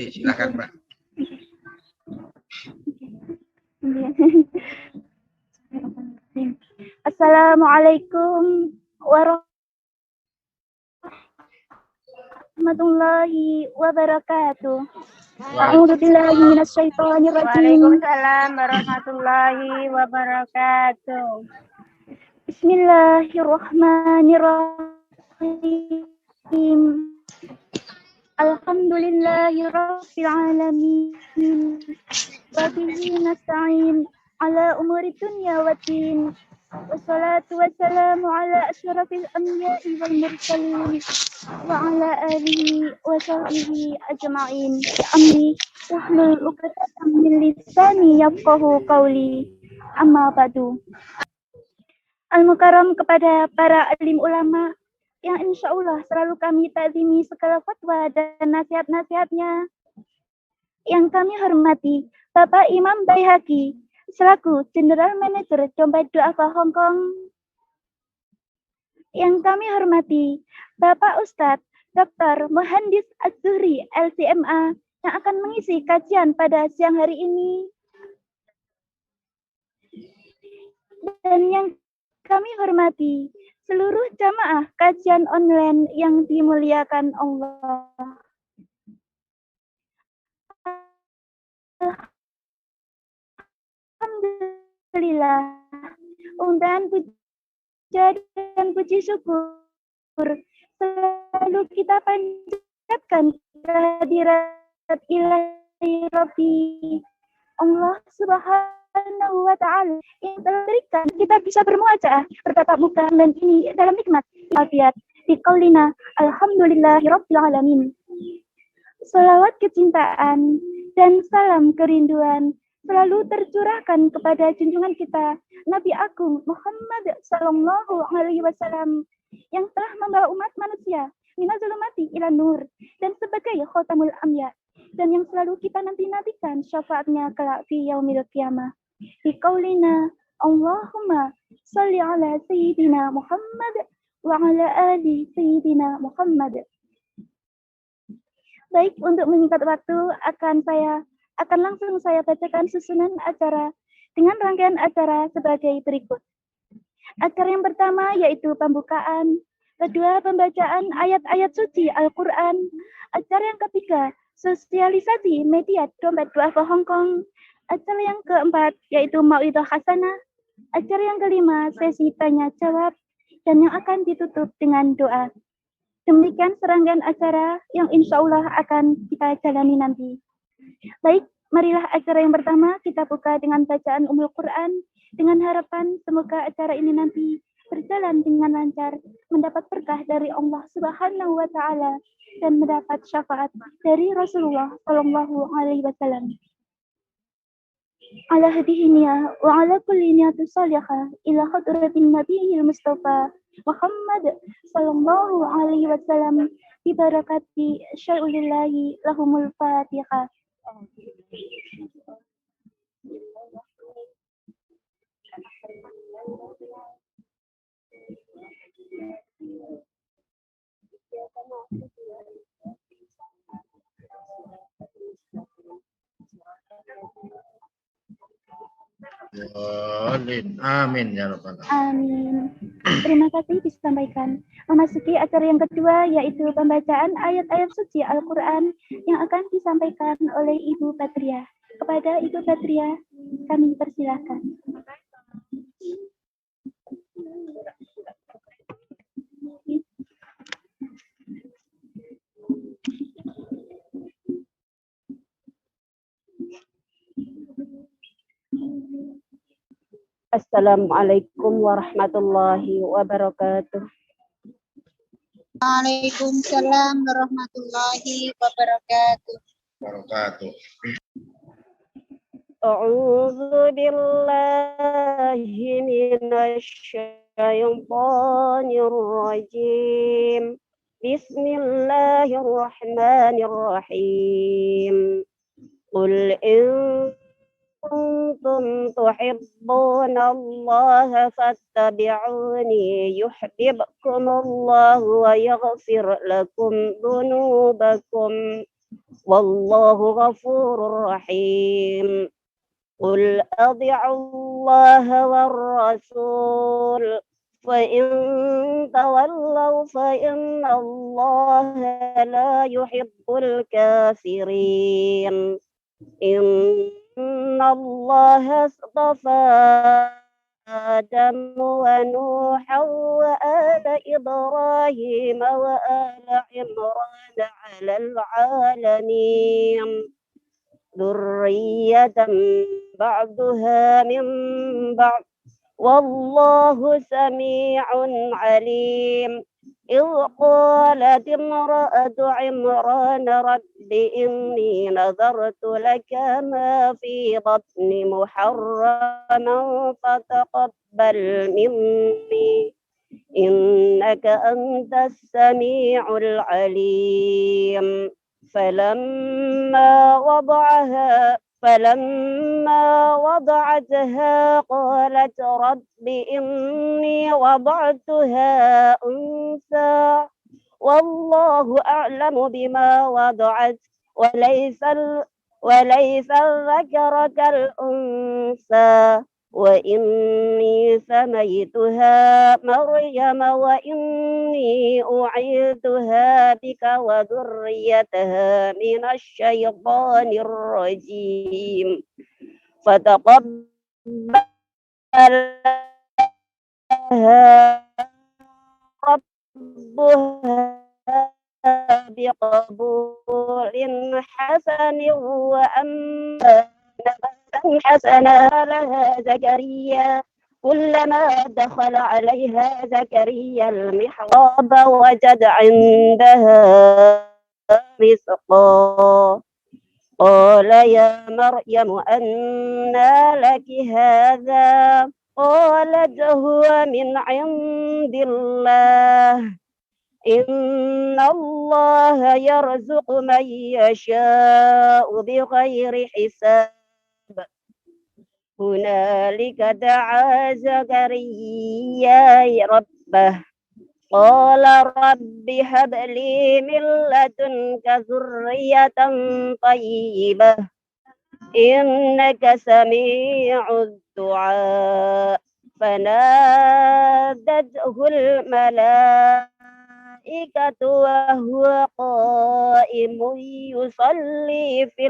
Silakan, Mbak. Assalamualaikum warahmatullahi wabarakatuh. A'udzu billahi minasyaitonir rajim. Waalaikumsalam warahmatullahi wabarakatuh. Bismillahirrahmanirrahim. Alhamdulillahirabbil alamin. Wa bihi nasta'in ala umuri dunya waddin. Wassalatu wassalamu ala asyrafil anbiya'i wal mursalin wa ala alihi wa sahbihi ajma'in. Amri wahlul 'uqdatam min lisani yafqahu qawli. Amma ba'du. Al-Mukarram kepada para alim ulama yang insya Allah selalu kami takzimi segala fatwa dan nasihat-nasihatnya. Yang kami hormati Bapak Imam Baihaqi selaku General Manager Dompet Duafa Hong Kong. Yang kami hormati Bapak Ustadz Dr. Muhandis Az-Zuhri LCMA yang akan mengisi kajian pada siang hari ini. Dan yang kami hormati seluruh jamaah kajian online yang dimuliakan Allah. Alhamdulillah, undangan puja dan puji syukur selalu kita panjatkan kehadirat ilahi Rabbi Allah Subhanahu wa ta'ala yang telah berikan kita bisa bermuajaah bertatap muka dan ini dalam nikmat afiat di qaulina alhamdulillahirabbil alamin. Shalawat kecintaan dan salam kerinduan selalu tercurahkan kepada junjungan kita Nabi Agung Muhammad sallallahu alaihi wasallam yang telah membawa umat manusia minazulumati ila nur dan sebagai khotamul anbiya dan yang selalu kita nanti-nantikan syafaatnya kelak fi yaumil qiyamah. Di qaulina Allahumma shalli ala sayyidina Muhammad wa ala ali sayyidina Muhammad. Baik, untuk menyingkat waktu akan langsung saya bacakan susunan acara dengan rangkaian acara sebagai berikut. Acara yang pertama yaitu pembukaan, kedua pembacaan ayat-ayat suci Al-Quran, acara yang ketiga sosialisasi media Dompet Duafa Hong Kong, acara yang keempat yaitu Mau'idhah Hasanah, acara yang kelima sesi tanya jawab, dan yang akan ditutup dengan doa. Demikian serangkaian acara yang insya Allah akan kita jalani nanti. Baik, marilah acara yang pertama kita buka dengan bacaan Ummul Quran dengan harapan semoga acara ini nanti berjalan dengan lancar, mendapat berkah dari Allah Subhanahu wa taala dan mendapat syafaat dari Rasulullah sallallahu alaihi wasallam. Ala hadihiniya wa ala kulli niyatin salihah ila hadratin nabiyil mustafa Muhammad sallallahu alaihi wasallam bi barakati syai'ulillahi lahumul fatihah. Amin ya rabbal alamin. Amin. Terima kasih disampaikan. Memasuki acara yang kedua yaitu pembacaan ayat-ayat suci Al-Quran yang akan disampaikan oleh Ibu Badriah. Kepada Ibu Badriah kami persilahkan. Assalamualaikum warahmatullahi wabarakatuh. Waalaikumsalam warahmatullahi wabarakatuh. A'udzu billahi minasy syaithanir rajim. Bismillahirrahmanirrahim. Qul in kuntum tuhibbuna Allah fattabi'uni yuhibbukumullah wa yaghfir lakum dhunubakum والله غفور رحيم قل أطيعوا الله والرسول فإن تولوا فإن الله لا يحب الكافرين إن الله اصطفى آدم ونوحا وآل إبراهيم وآل عمران على العالمين ذرية بعضها من بعض والله سميع عليم إذ قالت امرأة عمران رب إني نذرت لك ما في بطني محرما فتقبل مني إنك أنت السميع العليم فلما وضعتها قالت رب إني وضعتها أنثى والله أعلم بما وضعت وليس الذكر كالأنثى وإني سميتها مريم وإني أعيذها بك وذريتها من الشيطان الرجيم فتقبلها ربها بقبول حسن وأما حسنا لها زكريا كلما دخل عليها زكريا المحراب وجد عندها رزقا قال يا مريم أنى لك هذا قالت هو من عند الله إن الله يرزق من يشاء بغير حساب هنالك دعا زكريا ربه قال رب هب لي من لدنك ذرية طيبة إنك سميع الدعاء فنادته الملائكة وهو قائم يصلي في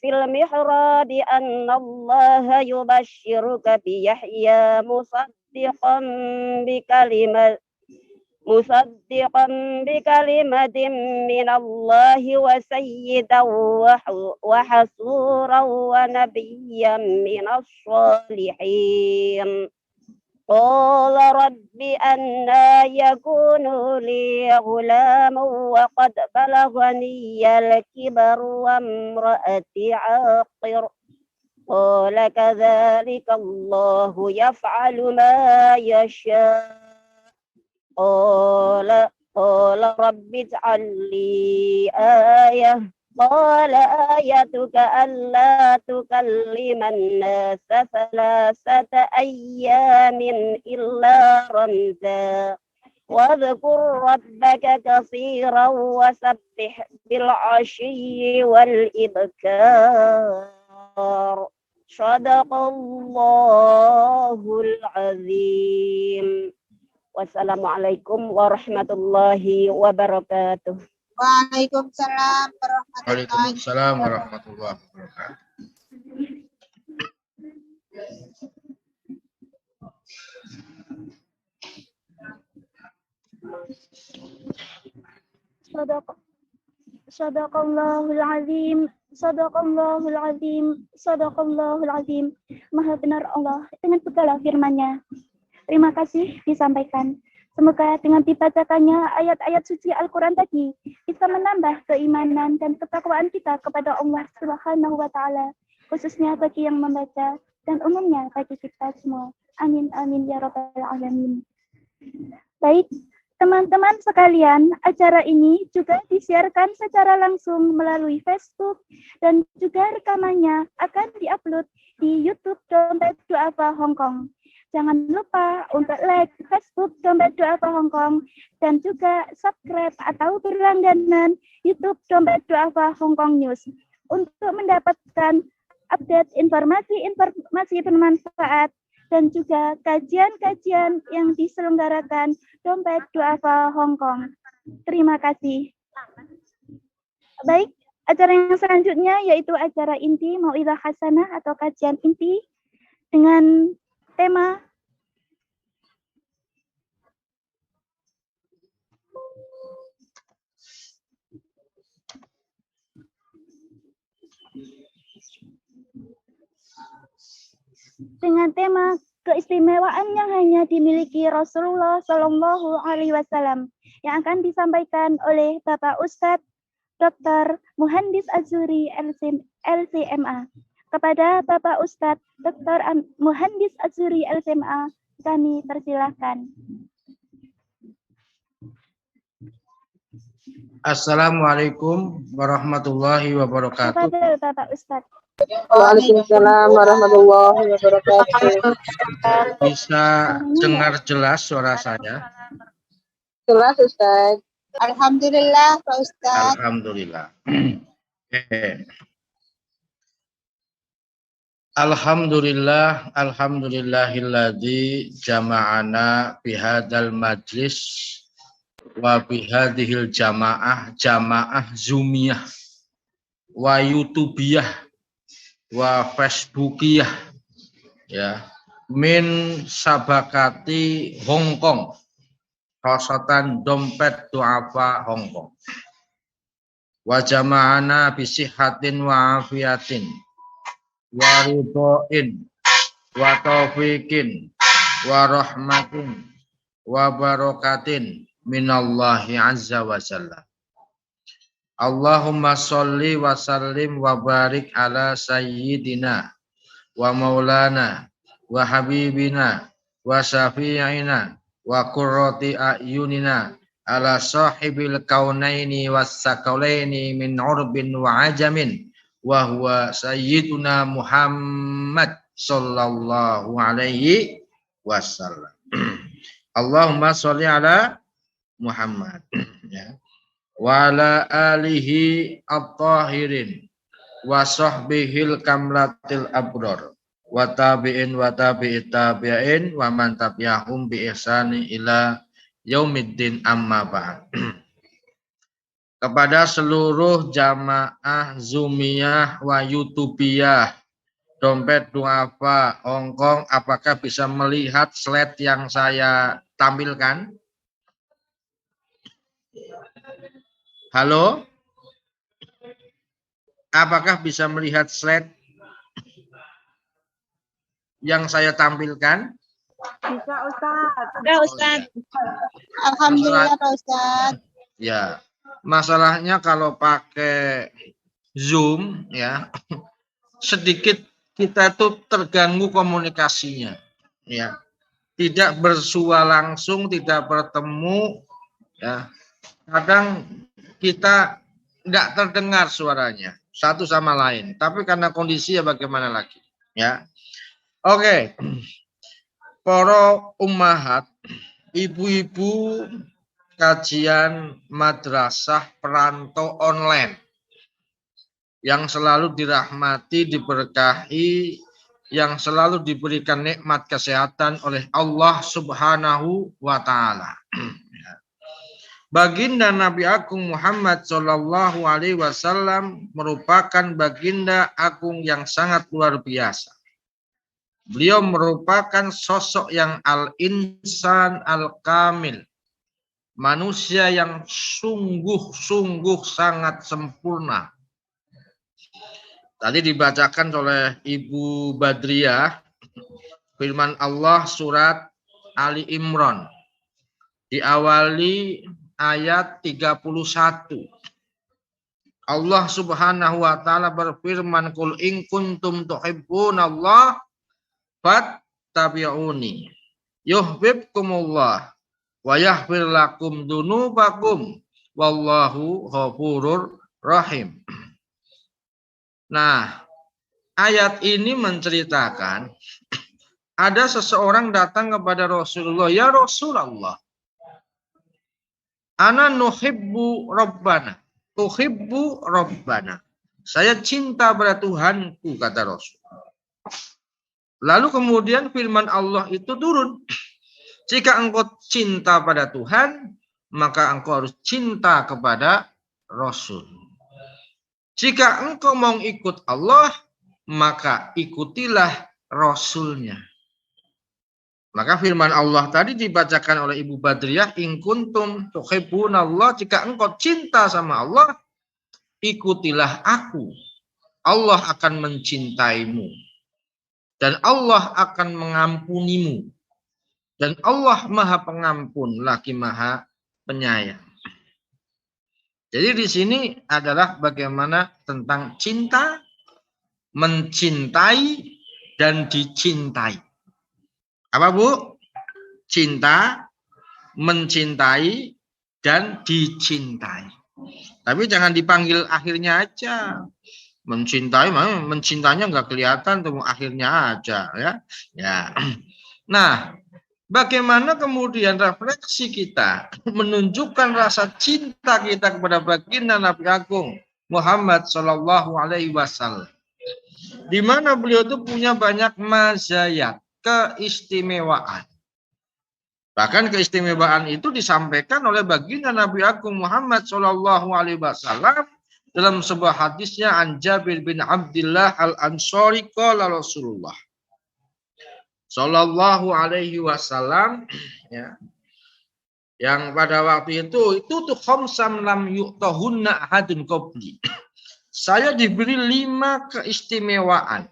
المحراب أن الله يبشرك بيحيى مصدقا بكلمة من الله وسيدا وحصورا ونبيا من الصالحين قال رب أنى يكون لي غلام وقد بلغني الكبر وامرأتي عاقر قال كذلك الله يفعل ما يشاء قال رب اجعل لي آية قال آيتك ألا تكلم الناس 3 أيام إلا رمزا واذكر ربك كثيرا وسبح بالعشي والإبكار صدق الله العظيم. Wassalamualaikum warahmatullahi wabarakatuh. Waalaikumsalam warahmatullahi Waalaikumsalam warahmatullahi wabarakatuh. Sadaqallahul azim. Sadaqallahul azim. Sadaqallahul azim. Maha benar Allah dengan segala firman-Nya. Terima kasih disampaikan. Semoga dengan dibacakannya ayat-ayat suci Al-Quran tadi bisa menambah keimanan dan ketakwaan kita kepada Allah Subhanahu wa Ta'ala, khususnya bagi yang membaca dan umumnya bagi kita semua. Amin amin ya rabbal alamin. Baik, teman-teman sekalian, acara ini juga disiarkan secara langsung melalui Facebook dan juga rekamannya akan diupload di YouTube Dompet Duafa Hong Kong. Jangan lupa untuk like Facebook Dompet Duafa Hongkong dan juga subscribe atau berlangganan YouTube Dompet Duafa Hongkong News untuk mendapatkan update informasi bermanfaat dan juga kajian-kajian yang diselenggarakan Dompet Duafa Hongkong. Terima kasih. Baik, acara yang selanjutnya yaitu acara inti Mau'izah Hasanah atau kajian inti dengan tema keistimewaan yang hanya dimiliki Rasulullah Shallallahu Alaihi Wasallam yang akan disampaikan oleh Bapak Ustadz Dr. Muhandis Azuri LCMA. Kepada Bapak Ustadz Dr. Muhandis Azuri LCMA, kami persilahkan. Assalamualaikum warahmatullahi wabarakatuh. Kepada Bapak Ustadz. Waalaikumsalam warahmatullahi wabarakatuh. Bisa dengar jelas suara saya? Jelas, Ustaz. Alhamdulillah, Pak Ustadz. Alhamdulillah. Alhamdulillah, alhamdulillahilladzi jama'ana bihadal majlis wa bihadihil jamaah Zoomiyah wa YouTubiyah wa Facebookiyah ya min sabakati Hongkong, khosatan Dompet Duafa Hongkong. Wa jama'ana bisihatin wa afiatin wa ridhoin wa taufiqin wa rahmatin wa barakatin minallahi azza wa jalla. Allahumma sholli wa sallim wa barik ala sayyidina wa maulana wa habibina wa syafi'ina wa qurrati a'yunina ala sahibil kaunaini was sakalaini min urbin wa ajamin wa huwa sayyiduna Muhammad sallallahu alaihi wasallam. Allahumma sholli ala Muhammad ya. Wa ala alihi at-tahirin wa sahbihil kamlatil abrar wa tabi'in wa tabi'it tabi'in wa man tabi'ahum bi ihsani ila yaumiddin amma ba'd. Kepada seluruh jamaah Zoomiyah wa YouTubiyah Dompet Duafa Hongkong, apakah bisa melihat slide yang saya tampilkan? Halo? Apakah bisa melihat slide yang saya tampilkan? Bisa, Ustaz. Sudah, Ustaz. Alhamdulillah, Pak Ustadz. Ya, masalahnya kalau pakai Zoom ya, sedikit kita tuh terganggu komunikasinya, ya. Tidak bersua langsung, tidak bertemu, ya. Kadang kita nggak terdengar suaranya satu sama lain, tapi karena kondisi ya bagaimana lagi, ya. Oke, para ummahat, ibu-ibu kajian madrasah perantau online yang selalu dirahmati, diberkahi, yang selalu diberikan nikmat kesehatan oleh Allah Subhanahu wa Ta'ala. Baginda Nabi Agung Muhammad Shallallahu Alaihi Wasallam merupakan baginda agung yang sangat luar biasa. Beliau merupakan sosok yang al-insan al-kamil, manusia yang sungguh-sungguh sangat sempurna. Tadi dibacakan oleh Ibu Badriah firman Allah surat Ali Imran, diawali ayat 31. Allah Subhanahu wa Ta'ala berfirman, "Qul in kuntum tuhibbunallah fattabi'uni yuhibbukumullah wa yaghfir lakum dzunubakum wallahu ghafurur rahim." Nah, ayat ini menceritakan ada seseorang datang kepada Rasulullah, ya Rasulullah, ana nuhibbu rabbana, uhibbu rabbana. Saya cinta pada Tuhanku, kata Rasul. Lalu kemudian firman Allah itu turun. Jika engkau cinta pada Tuhan, maka engkau harus cinta kepada Rasul. Jika engkau mau ikut Allah, maka ikutilah Rasulnya. Maka firman Allah tadi dibacakan oleh Ibu Badriyah, in kuntum tuhibbunallah, jika engkau cinta sama Allah, ikutilah aku. Allah akan mencintaimu. Dan Allah akan mengampunimu. Dan Allah Maha Pengampun lagi Maha Penyayang. Jadi di sini adalah bagaimana tentang cinta, mencintai, dan dicintai. Apa Bu? Cinta, mencintai, dan dicintai. Tapi jangan dipanggil akhirnya aja. Mencintai, mencintanya nggak kelihatan, tunggu akhirnya aja, ya. Ya. Nah, bagaimana kemudian refleksi kita menunjukkan rasa cinta kita kepada baginda Nabi Agung Muhammad Shallallahu Alaihi Wasallam, di mana beliau itu punya banyak mazayat, keistimewaan. Bahkan keistimewaan itu disampaikan oleh baginda Nabi Agung Muhammad Shallallahu Alaihi Wasallam dalam sebuah hadisnya, an Jabir bin Abdullah al-Ansari qala Rasulullah Shallallahu Alaihi Wasallam, ya, yang pada waktu itu tuh khamsam lam yu'tahunna ahadun qabli. Saya diberi 5 keistimewaan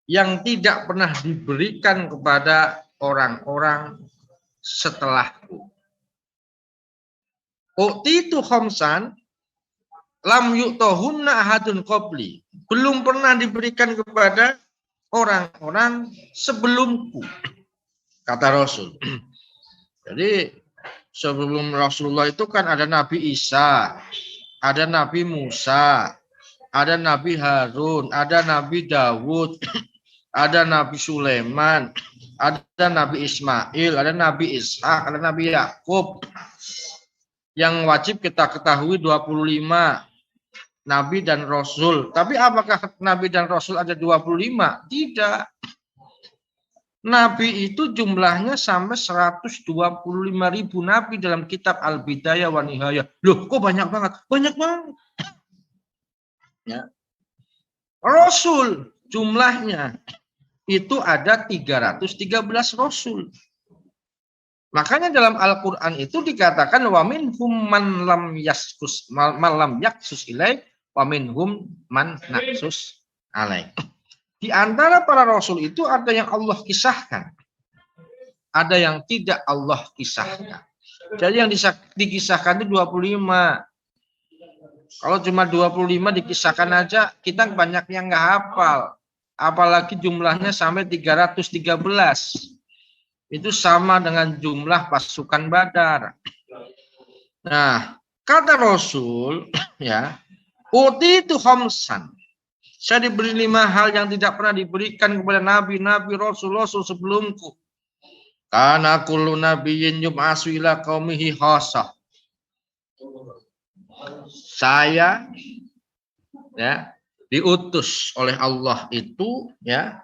yang tidak pernah diberikan kepada orang-orang setelahku. U'titu khamsan lam yu'tahunna ahadun qabli. Belum pernah diberikan kepada orang-orang sebelumku, kata Rasul. Jadi sebelum Rasulullah itu kan ada Nabi Isa, ada Nabi Musa, ada Nabi Harun, ada Nabi Dawud, ada Nabi Sulaiman, ada Nabi Ismail, ada Nabi Ishak, ada Nabi Yakub. Yang wajib kita ketahui 25 Nabi dan Rasul. Tapi apakah Nabi dan Rasul ada 25? Tidak. Nabi itu jumlahnya sampai 125.000 Nabi dalam kitab Al-Bidayah wa Nihayah. Loh, kok banyak banget? Banyak banget. Ya. Rasul jumlahnya itu ada 313 Rasul. Makanya dalam Al-Quran itu dikatakan wa minhum man lam yaksus ilaih wa minhum man naksus alaih. Di antara para rasul itu ada yang Allah kisahkan, ada yang tidak Allah kisahkan. Jadi yang dikisahkan itu 25. Kalau cuma 25 dikisahkan aja, kita banyak yang nggak hafal. Apalagi jumlahnya sampai 313. Itu sama dengan jumlah pasukan Badar. Nah, kata Rasul, ya, utitu khamsan. Saya diberi 5 hal yang tidak pernah diberikan kepada nabi-nabi, rasul-rasul sebelumku. Karena kullu nabiyyin yub'atsu ila qaumihi khassah. Saya, ya, diutus oleh Allah itu, ya,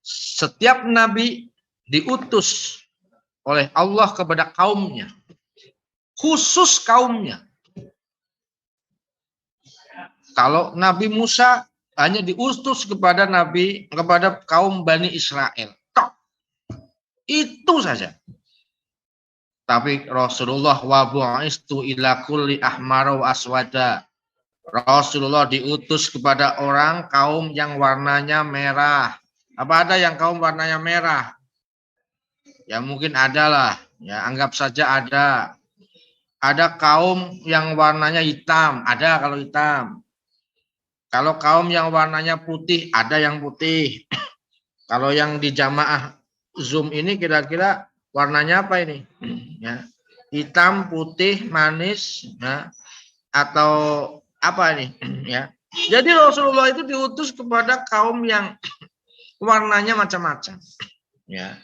setiap nabi diutus oleh Allah kepada kaumnya, khusus kaumnya. Kalau Nabi Musa hanya diutus kepada kaum Bani Israel, itu saja. Tapi Rasulullah wa bu'istu ila kulli ahmara wa aswada. Rasulullah diutus kepada orang kaum yang warnanya merah. Apa ada yang kaum warnanya merah? Ya mungkin ada lah, ya anggap saja ada. Ada kaum yang warnanya hitam, ada kalau hitam. Kalau kaum yang warnanya putih, ada yang putih. Kalau yang di jamaah Zoom ini kira-kira warnanya apa ini? Ya, hitam, putih, manis, ya, atau apa ini? Ya. Jadi Rasulullah itu diutus kepada kaum yang warnanya macam-macam. Ya.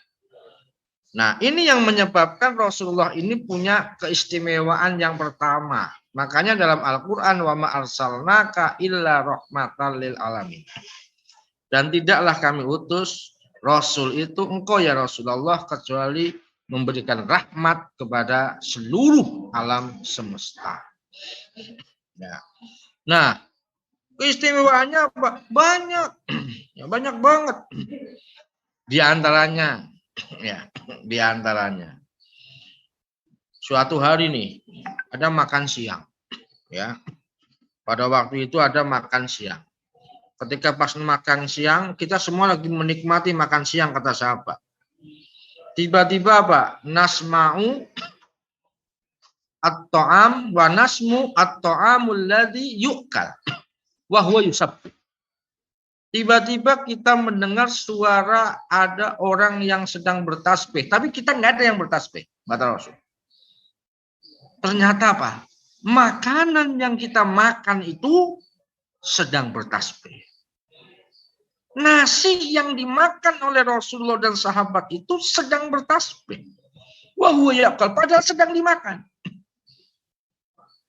Nah, ini yang menyebabkan Rasulullah ini punya keistimewaan yang pertama. Makanya dalam Al-Quran, wa ma arsalnaka illa rahmatan lil alamin. Dan tidaklah kami utus Rasul itu engkau ya Rasulullah kecuali memberikan rahmat kepada seluruh alam semesta. Ya. Nah, keistimewaannya apa? Banyak. Ya, banyak banget. Di antaranya suatu hari nih ada makan siang, ya. Pada waktu itu ada makan siang. Ketika pas makan siang, kita semua lagi menikmati makan siang kata sahabat. Tiba-tiba apa? Nasma'u at-ta'am wa nasmu at-ta'amul ladzi yu'kal wa huwa yusabbu. Tiba-tiba kita mendengar suara ada orang yang sedang bertasbih, tapi kita nggak ada yang bertasbih, kata Rasul. Ternyata apa? Makanan yang kita makan itu sedang bertasbih. Nasi yang dimakan oleh Rasulullah dan sahabat itu sedang bertasbih. Wah, yakal, padahal sedang dimakan.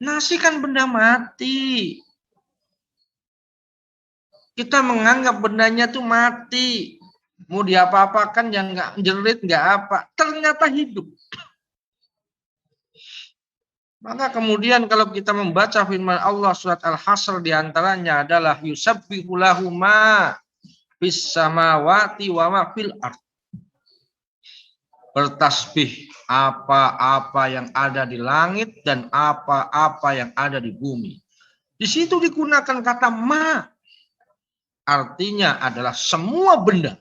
Nasi kan benda mati. Kita menganggap bendanya tuh mati. Mau diapa-apakan yang nggak jerit, nggak apa. Ternyata hidup. Maka kemudian kalau kita membaca firman Allah surat Al-Hasr diantaranya adalah yusabbihu lahu ma fis samawati wa ma fil ard. Bertasbih apa-apa yang ada di langit dan apa-apa yang ada di bumi. Di situ digunakan kata ma. Artinya adalah semua benda,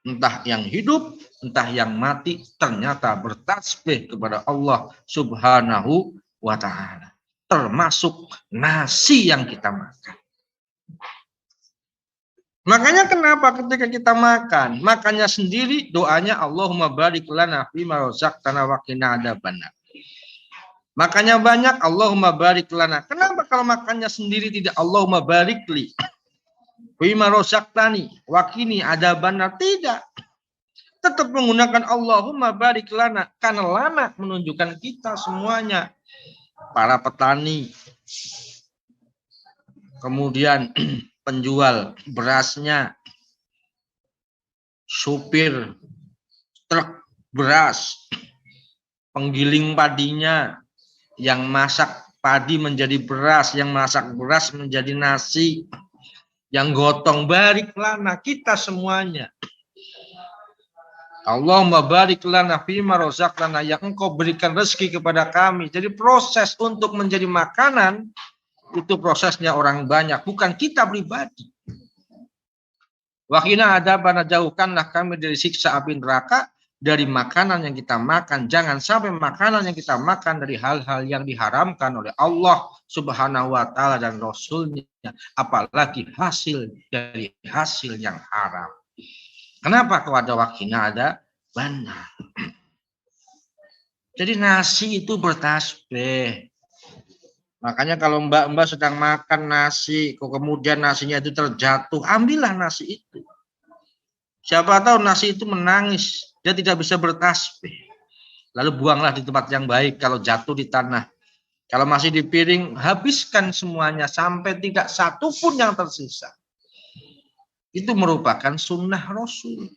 entah yang hidup, entah yang mati, ternyata bertasbih kepada Allah Subhanahu wa ta'ala. Termasuk nasi yang kita makan. Makanya kenapa ketika kita makan, makannya sendiri, doanya Allahumma barik lana fima razaqtana wa qina adzabannar. Makannya banyak, Allahumma barik lana. Kenapa kalau makannya sendiri tidak Allahumma barik li? Fima razaqtani wa qini adzabannar, tidak. Tetap menggunakan Allahumma barik lana, karena lana menunjukkan kita semuanya, para petani, kemudian penjual berasnya, supir truk beras, penggiling padinya, yang masak padi menjadi beras, yang masak beras menjadi nasi, yang gotong, barik lana, kita semuanya. Allahumma barik lana fima razaqtana, yang engkau berikan rezeki kepada kami. Jadi proses untuk menjadi makanan itu prosesnya orang banyak, bukan kita pribadi. Wa qina adzabannar, jauhkanlah kami dari siksa api neraka, dari makanan yang kita makan. Jangan sampai makanan yang kita makan dari hal-hal yang diharamkan oleh Allah Subhanahu wa ta'ala dan Rasulnya, apalagi hasil dari hasil yang haram. Kenapa kalau ada wakina ada benar? Jadi nasi itu bertasbih. Makanya kalau mbak-mbak sedang makan nasi, kok kemudian nasinya itu terjatuh, ambillah nasi itu. Siapa tahu nasi itu menangis, dia tidak bisa bertasbih. Lalu buanglah di tempat yang baik. Kalau jatuh di tanah, kalau masih di piring, habiskan semuanya sampai tidak satu pun yang tersisa. Itu merupakan sunnah Rasul.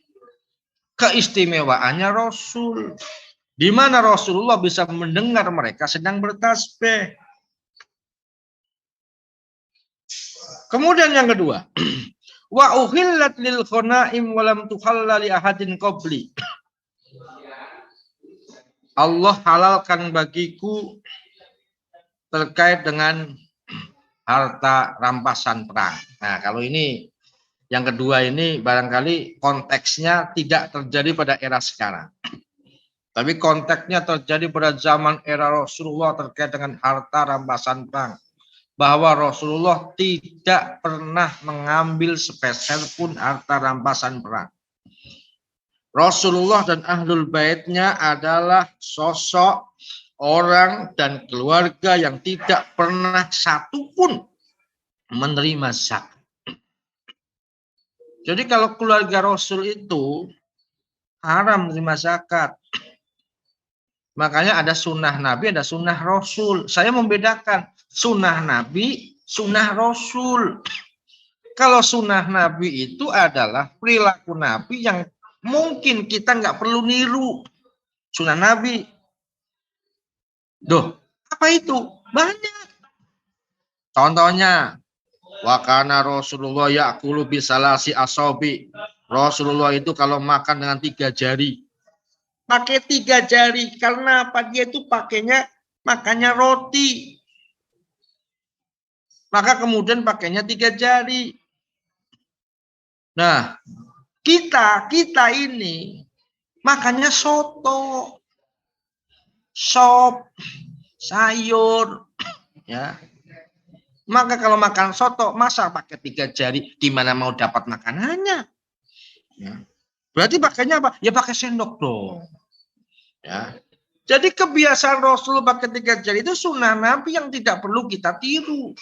Keistimewaannya Rasul. Di mana Rasulullah bisa mendengar mereka sedang bertasbih. Kemudian yang kedua, wa uhillat lil khanaim wa lam tuhalla li ahadin qabli. Allah halalkan bagiku terkait dengan harta rampasan perang. Nah, kalau ini yang kedua ini barangkali konteksnya tidak terjadi pada era sekarang. Tapi konteksnya terjadi pada zaman era Rasulullah terkait dengan harta rampasan perang. Bahwa Rasulullah tidak pernah mengambil sepeser pun harta rampasan perang. Rasulullah dan Ahlul Baitnya adalah sosok orang dan keluarga yang tidak pernah satupun menerima zakat. Jadi kalau keluarga Rasul itu haram menerima zakat. Makanya ada sunnah Nabi, ada sunnah Rasul. Saya membedakan sunnah Nabi, sunnah Rasul. Kalau sunnah Nabi itu adalah perilaku Nabi yang mungkin kita nggak perlu niru. Sunnah Nabi. Duh, apa itu? Banyak. Contohnya, wakana Rasulullah ya'kulu bisalasi asobi. Rasulullah itu kalau makan dengan 3 jari. Pakai 3 jari. Karena apa? Dia itu makannya roti. Maka kemudian pakainya 3 jari. Nah, kita ini makannya soto, sop, sayur, ya. Maka kalau makan soto, masa pakai 3 jari, di mana mau dapat makanannya? Ya. Berarti pakainya apa? Ya pakai sendok dong. Ya. Jadi kebiasaan Rasul pakai 3 jari itu sunnah Nabi yang tidak perlu kita tiru.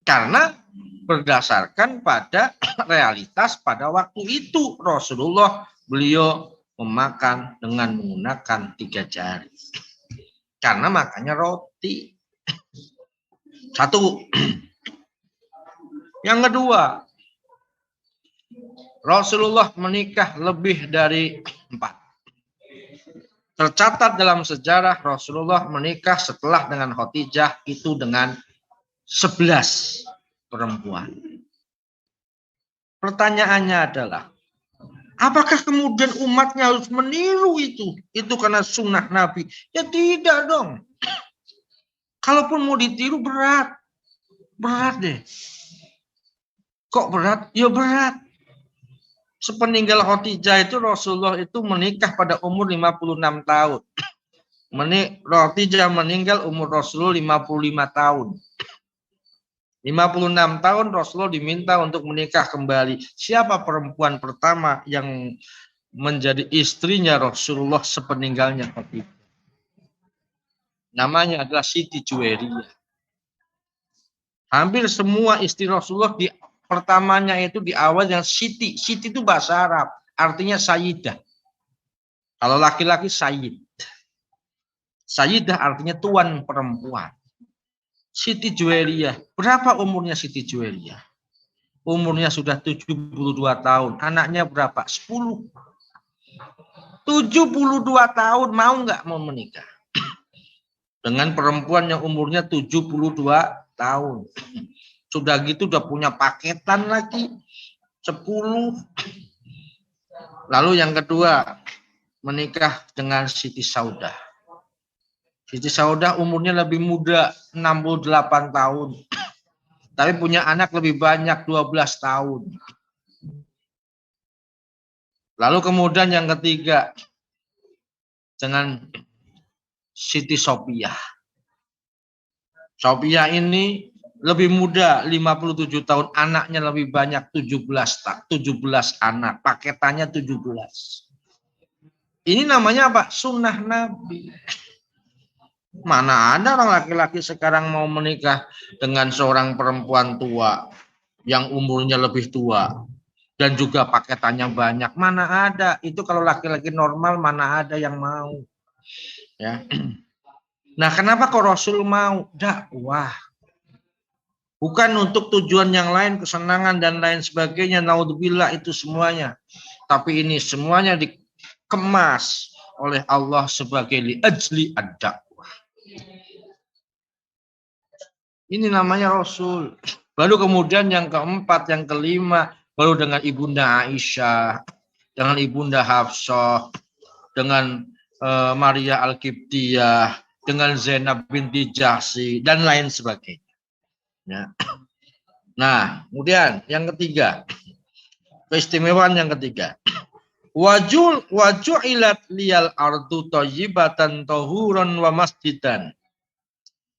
Karena berdasarkan pada realitas pada waktu itu Rasulullah beliau memakan dengan menggunakan 3 jari. Karena makannya roti. Satu. Yang kedua, Rasulullah menikah lebih dari 4. Tercatat dalam sejarah Rasulullah menikah setelah dengan Khadijah itu dengan 11 perempuan. Pertanyaannya adalah, apakah kemudian umatnya harus meniru itu? Itu karena sunnah Nabi. Ya tidak dong. Kalaupun mau ditiru berat. Berat deh. Kok berat? Ya berat. Sepeninggal Khadijah itu Rasulullah itu menikah pada umur 56 tahun. Khadijah meninggal umur Rasulullah 55 tahun. 56 tahun Rasulullah diminta untuk menikah kembali. Siapa perempuan pertama yang menjadi istrinya Rasulullah sepeninggalnya Khadijah? Namanya adalah Siti Juwairiyah. Hampir semua istri Rasulullah pertamanya itu di awal yang Siti. Siti itu bahasa Arab, artinya Sayyidah. Kalau laki-laki Sayyid. Sayyidah artinya tuan perempuan. Siti Juwairiyah. Berapa umurnya Siti Juwairiyah? Umurnya sudah 72 tahun. Anaknya berapa? 10. 72 tahun mau nggak mau menikah? Dengan perempuan yang umurnya 72 tahun. Sudah gitu udah punya paketan lagi. 10. Lalu yang kedua, menikah dengan Siti Saudah. Siti Saudah umurnya lebih muda, 68 tahun. Tapi punya anak lebih banyak, 12 tahun. Lalu kemudian yang ketiga, dengan Siti Sophia. Sophia ini lebih muda, 57 tahun. Anaknya lebih banyak, 17 anak. Paketannya 17. Ini namanya apa? Sunnah Nabi. Mana ada orang laki-laki sekarang mau menikah dengan seorang perempuan tua yang umurnya lebih tua dan juga paketannya banyak. Mana ada? Itu kalau laki-laki normal mana ada yang mau. Ya. Nah, kenapa kok Rasul mau? Dakwah. Bukan untuk tujuan yang lain, kesenangan dan lain sebagainya. Naudzubillah itu semuanya. Tapi ini semuanya dikemas oleh Allah sebagai li'ajli ad-dakwah. Ini namanya Rasul. Baru kemudian yang keempat, yang kelima, baru dengan Ibunda Aisyah, dengan Ibunda Hafsah, dengan Maria Al-Qibtiyah, dengan Zainab binti Jahsy, dan lain sebagainya. Ya. Nah, kemudian yang ketiga, keistimewaan yang ketiga. Waju'ilat liyal ardu thayyibatan tahuran wa masjidan.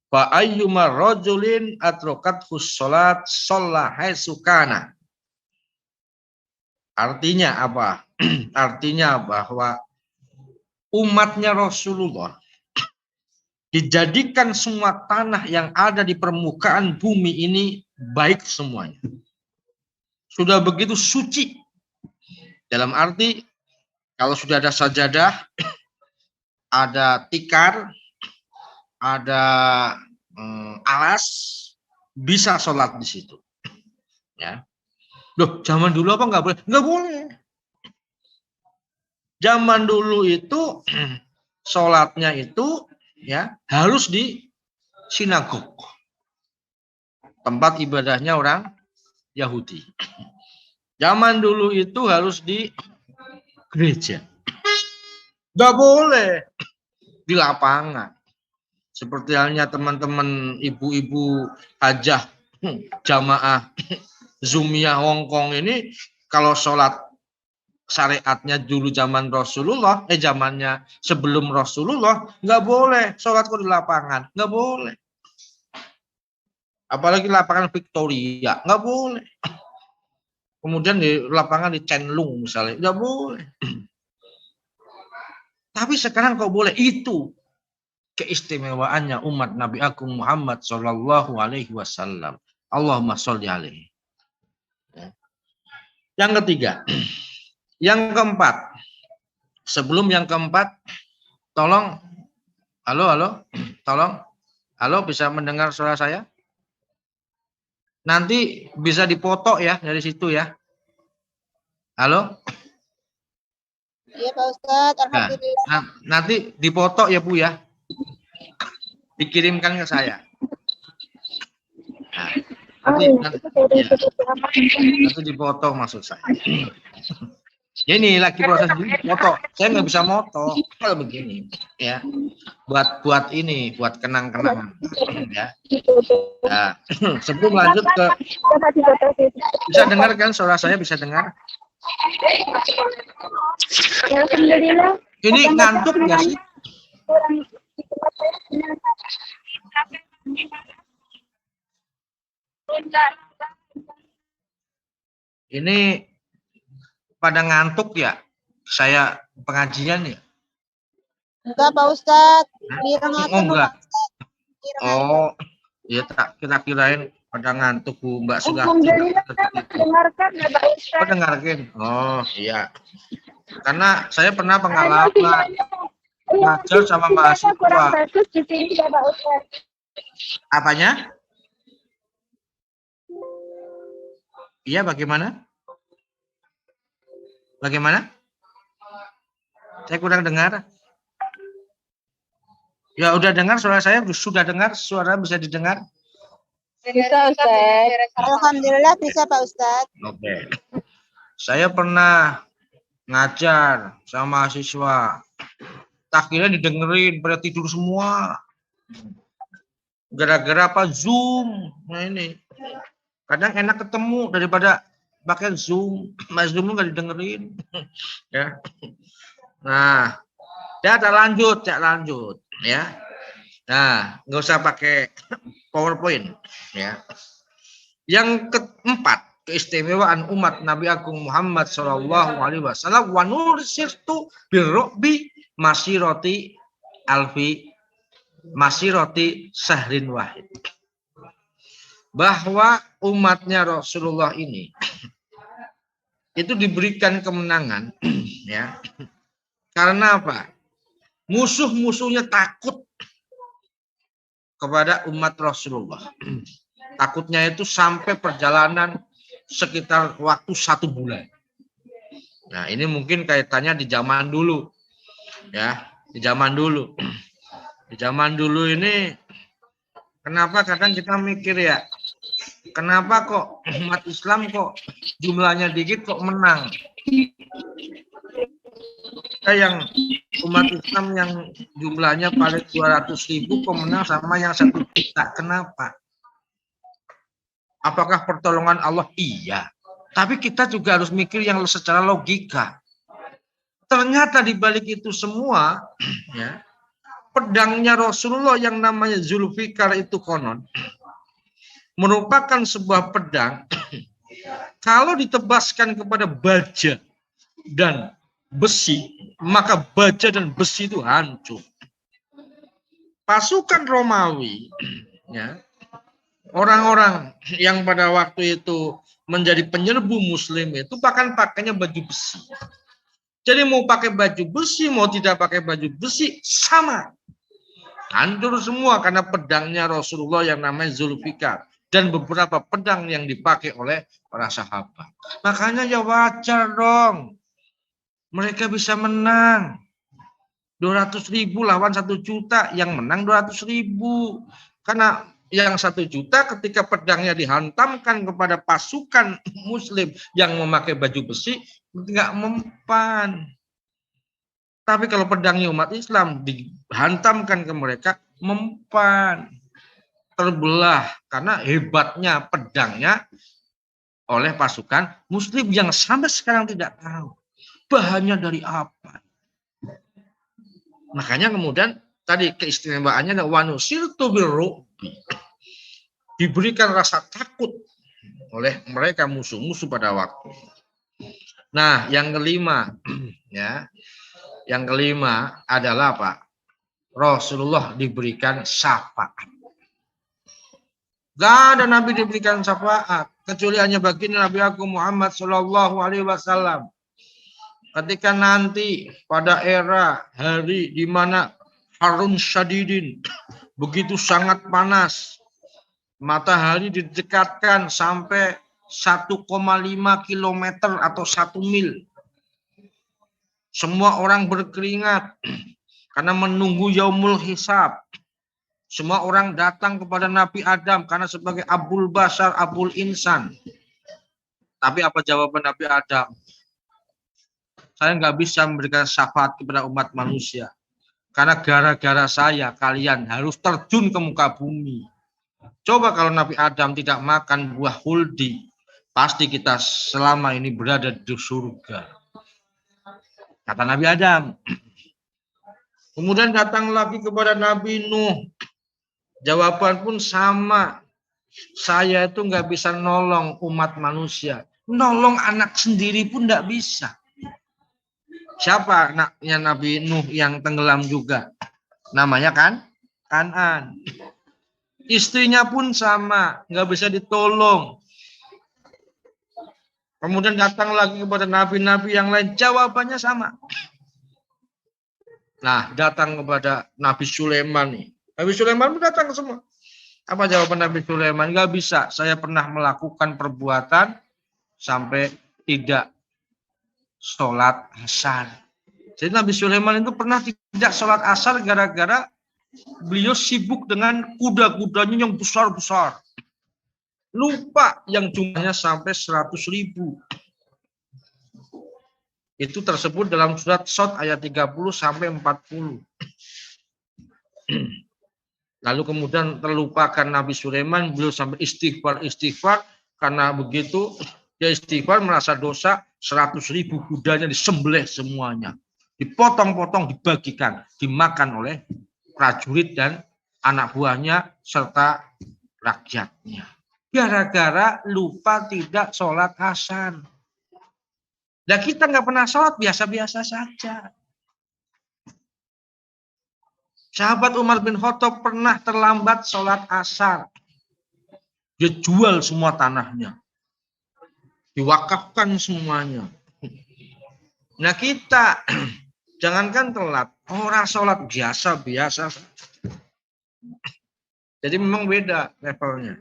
Fa ayyuma rajulin atrakathu shalat shalla haitsu kana. Artinya apa? Artinya bahwa umatnya Rasulullah dijadikan semua tanah yang ada di permukaan bumi ini baik semuanya. sudah begitu suci. Dalam arti kalau sudah ada sajadah, ada tikar, ada alas, bisa sholat di situ. Ya. Loh, zaman dulu apa nggak boleh? Nggak boleh. Zaman dulu itu sholatnya itu ya harus di sinagog, tempat ibadahnya orang Yahudi. Zaman dulu itu harus di gereja, nggak boleh di lapangan. Seperti halnya teman-teman ibu-ibu hajah jamaah Zumiyah Hongkong ini, kalau sholat syariatnya dulu zaman Rasulullah, zamannya sebelum Rasulullah, nggak boleh sholat kok di lapangan, nggak boleh. Apalagi lapangan Victoria, nggak boleh. Kemudian di lapangan di Chenlung misalnya, nggak boleh. Tapi sekarang kok boleh. Itu keistimewaannya umat Nabi Agung Muhammad Shallallahu Alaihi Wasallam. Allahumma sholli alaihi. Yang ketiga, yang keempat. Sebelum yang keempat, tolong, halo, tolong, halo, bisa mendengar suara saya? Nanti bisa dipoto ya dari situ ya. Halo? Iya Pak Ustadz, alhamdulillah. Nah, nanti dipoto ya Bu ya. Dikirimkan ke saya. Nah, nanti dipoto maksud saya. Ya ini lagi proses foto. Saya nggak bisa moto kalau begini ya. Buat ini, buat kenang-kenangan ya. Nah, sebelum lanjut ke, bisa dengar kan suara saya, bisa dengar? Alhamdulillah. Ini ngantuk nggak sih? Ini pada ngantuk ya? Saya pengajian ya? Enggak Pak Ustadz. Oh enggak. Oh, ya tak kita kirain pada ngantuk Bu Mbak sudah. Dengarkan ya Pak Ustadz. Oh, dengarkan. Oh iya. Karena saya pernah pengalaman ngajar sama mahasiswa. Kurang bagus di sini ya Pak Ustadz. Apanya? Iya, bagaimana? Bagaimana? Saya kurang dengar. Ya udah dengar suara saya, sudah dengar suara, bisa didengar? Bisa Ustaz. Alhamdulillah bisa Pak Ustadz. Oke. Saya pernah ngajar sama mahasiswa. Akhirnya didengerin, pada tidur semua. Gara-gara apa? Zoom. Nah ini. Kadang enak ketemu daripada pakai Zoom. Mas Zoom nggak didengerin. Ya. Nah, tak lanjut ya. Nah, nggak usah pakai PowerPoint ya. Yang keempat, keistimewaan umat Nabi Agung Muhammad Shallallahu Alaihi Wasallam, wa nursirtu birrobi masiroti alfi masiroti sahrin wahid. Bahwa umatnya Rasulullah ini itu diberikan kemenangan ya. Karena apa? Musuh-musuhnya takut kepada umat Rasulullah. Takutnya itu sampai perjalanan sekitar waktu 1 bulan. Nah, ini mungkin kaitannya di zaman dulu. Ya, di zaman dulu. Di zaman dulu ini kenapa kadang kita mikir ya, kenapa kok umat Islam kok jumlahnya dikit kok menang? Kita yang umat Islam yang jumlahnya paling 200.000 kok menang sama yang 1 juta. Kenapa? Apakah pertolongan Allah? Iya. Tapi kita juga harus mikir yang secara logika. Ternyata di balik itu semua, ya, pedangnya Rasulullah yang namanya Zulfikar itu konon merupakan sebuah pedang kalau ditebaskan kepada baja dan besi, maka baja dan besi itu hancur. Pasukan Romawi, ya, orang-orang yang pada waktu itu menjadi penyerbu muslim itu pakainya baju besi. Jadi mau pakai baju besi, mau tidak pakai baju besi, sama. Hancur semua karena pedangnya Rasulullah yang namanya Zulfikar. Dan beberapa pedang yang dipakai oleh para sahabat. Makanya ya wajar dong. Mereka bisa menang. 200.000 lawan 1 juta. Yang menang 200.000. Karena yang 1 juta ketika pedangnya dihantamkan kepada pasukan muslim yang memakai baju besi, nggak mempan. Tapi kalau pedangnya umat Islam dihantamkan ke mereka, mempan. Terbelah karena hebatnya pedangnya oleh pasukan muslim yang sampai sekarang tidak tahu bahannya dari apa. Makanya kemudian tadi keistimewaannya adalah wanusirtu birru'bi. Diberikan rasa takut oleh mereka musuh-musuh pada waktu. Nah, yang kelima ya. Yang kelima adalah apa? Rasulullah diberikan syafaat. Gak ada nabi diberikan syafaat kecuali hanya baginda Nabi aku Muhammad Shallallahu Alaihi Wasallam. Ketika nanti pada era hari di mana harun syadidin begitu sangat panas, matahari didekatkan sampai 1,5 kilometer atau 1 mil. Semua orang berkeringat karena menunggu yaumul hisab. Semua orang datang kepada Nabi Adam karena sebagai Abul Bashar, Abul Insan. Tapi apa jawaban Nabi Adam? Saya nggak bisa memberikan syafaat kepada umat manusia. Karena gara-gara saya kalian harus terjun ke muka bumi. Coba kalau Nabi Adam tidak makan buah huldi, pasti kita selama ini berada di surga. Kata Nabi Adam. Kemudian datang lagi kepada Nabi Nuh. Jawaban pun sama. Saya itu nggak bisa nolong umat manusia. Nolong anak sendiri pun nggak bisa. Siapa anaknya Nabi Nuh yang tenggelam juga? Namanya Kanan. Istrinya pun sama. Nggak bisa ditolong. Kemudian datang lagi kepada nabi-nabi yang lain. Jawabannya sama. Nah, datang kepada Nabi Sulaiman nih. Nabi Sulaiman pun datang semua. Apa jawaban Nabi Sulaiman? Enggak bisa. Saya pernah melakukan perbuatan sampai tidak sholat asar. Jadi Nabi Sulaiman itu pernah tidak sholat asar gara-gara beliau sibuk dengan kuda-kudanya yang besar-besar. Lupa yang jumlahnya sampai 100.000. Itu tersebut dalam surat Shad ayat 30 sampai 40. Lalu kemudian terlupakan Nabi Sulaiman, beliau sampai istighfar karena begitu dia istighfar merasa dosa, 100.000 kudanya disembelih semuanya, dipotong-potong, dibagikan, dimakan oleh prajurit dan anak buahnya serta rakyatnya. Gara-gara lupa tidak sholat asar. Nah kita nggak pernah sholat, biasa-biasa saja. Sahabat Umar bin Khattab pernah terlambat sholat asar. Dia jual semua tanahnya. Diwakafkan semuanya. Nah kita, jangankan telat, orang sholat biasa-biasa. Jadi memang beda levelnya.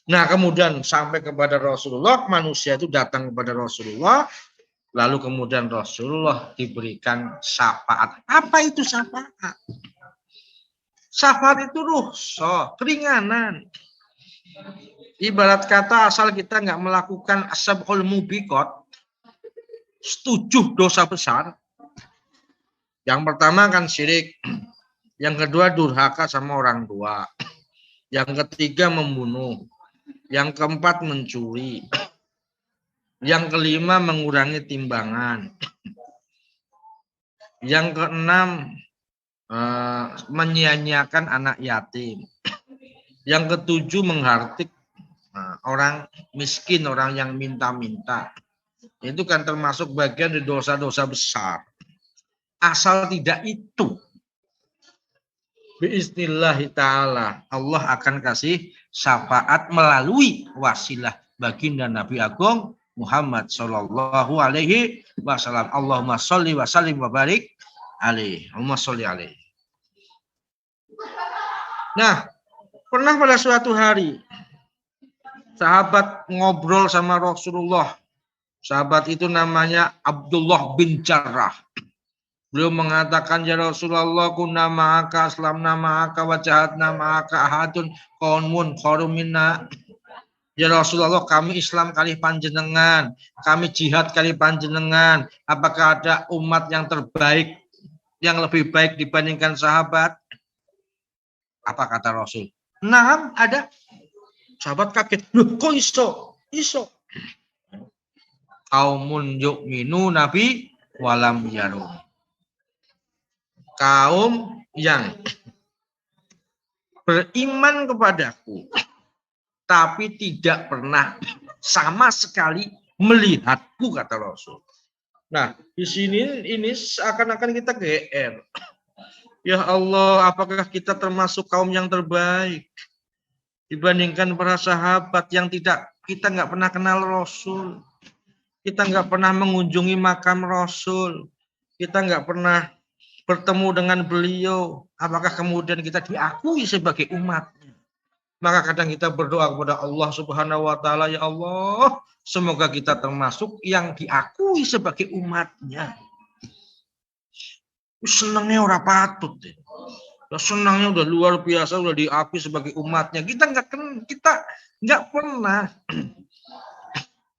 Nah kemudian sampai kepada Rasulullah, manusia itu datang kepada Rasulullah, lalu kemudian Rasulullah diberikan syafaat. Apa itu syafaat? Syafaat itu rukhsah, keringanan. Ibarat kata asal kita nggak melakukan asabul mubiqat, 7 dosa besar. Yang pertama kan syirik, yang kedua durhaka sama orang tua, yang ketiga membunuh, yang keempat mencuri, yang kelima mengurangi timbangan, yang keenam menyia-nyiakan anak yatim, yang ketujuh menghardik orang miskin, orang yang minta-minta. Itu kan termasuk bagian dari dosa-dosa besar. Asal tidak itu, biiznillah ta'ala, Allah akan kasih syafaat melalui wasilah baginda Nabi Agung Muhammad Sallallahu Alaihi Wasallam. Allahumma sholli wa sallim wa barik alaihi. Allahumma sholli alaihi. Nah, pernah pada suatu hari sahabat ngobrol sama Rasulullah. Sahabat itu namanya Abdullah bin Jarrah. Beliau mengatakan, ya Rasulullah, kunna ma'aka, aslamna ma'aka, wajahadna ma'aka, ahadun qawmun kharumina. Ya Rasulullah, kami Islam kali panjenengan, kami jihad kali panjenengan. Apakah ada umat yang terbaik, yang lebih baik dibandingkan sahabat? Apa kata Rasul? Nah, ada. Sahabat kaget. Loh, kok iso? Iso. Kaumun yu'minu nabi walam yarum. Kaum yang beriman kepadaku, tapi tidak pernah sama sekali melihatku, kata Rasul. Nah, di sini ini seakan-akan kita GR. Ya Allah, apakah kita termasuk kaum yang terbaik dibandingkan para sahabat yang kita nggak pernah kenal Rasul, kita nggak pernah mengunjungi makam Rasul, kita nggak pernah bertemu dengan beliau, apakah kemudian kita diakui sebagai umatnya? Maka kadang kita berdoa kepada Allah Subhanahu wa taala, ya Allah, semoga kita termasuk yang diakui sebagai umatnya. Senangnya ora patut. Senangnya udah luar biasa, udah diakui sebagai umatnya. Kita nggak pernah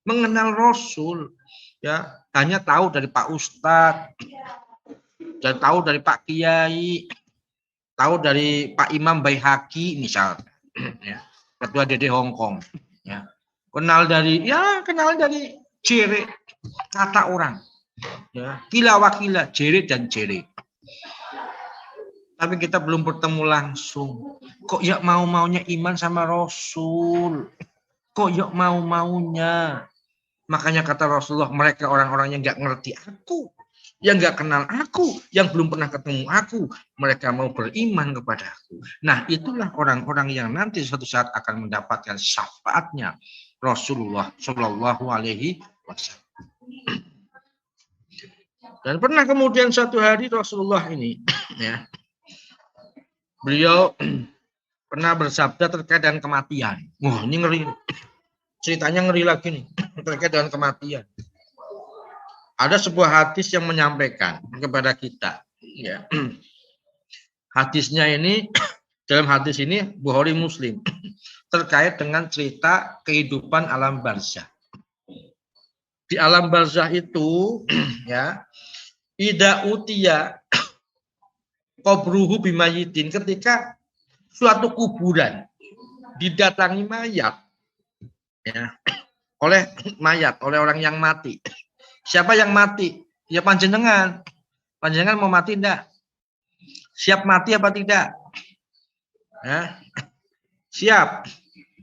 mengenal Rasul, ya, hanya tahu dari Pak Ustadz, dan tahu dari Pak Kiai, tahu dari Pak Imam Baihaqi misalnya, ya, ketua DD Hongkong, ya, kenal dari jere kata orang, ya, kila wakila, jere dan jere. Tapi kita belum bertemu langsung. Kok ya mau-maunya iman sama Rasul? Kok ya mau-maunya? Makanya kata Rasulullah, mereka orang-orang yang nggak ngerti aku, yang nggak kenal aku, yang belum pernah ketemu aku, mereka mau beriman kepada aku. Nah, itulah orang-orang yang nanti suatu saat akan mendapatkan syafaatnya Rasulullah Shallallahu Alaihi Wasallam. Dan pernah kemudian suatu hari Rasulullah ini, ya, beliau pernah bersabda terkait dengan kematian. Wah, ini ngeri. Ceritanya ngeri lagi nih, terkait dengan kematian. Ada sebuah hadis yang menyampaikan kepada kita, ya. Hadisnya ini, dalam hadis ini Bukhari Muslim, terkait dengan cerita kehidupan alam barzah. Di alam barzah itu, ya, ida utia qabruhu bimayitin, ketika suatu kuburan didatangi mayat, ya, oleh orang yang mati. Siapa yang mati? Ya panjenengan. Panjenengan mau mati enggak? Siap mati apa tidak? Ya. Siap.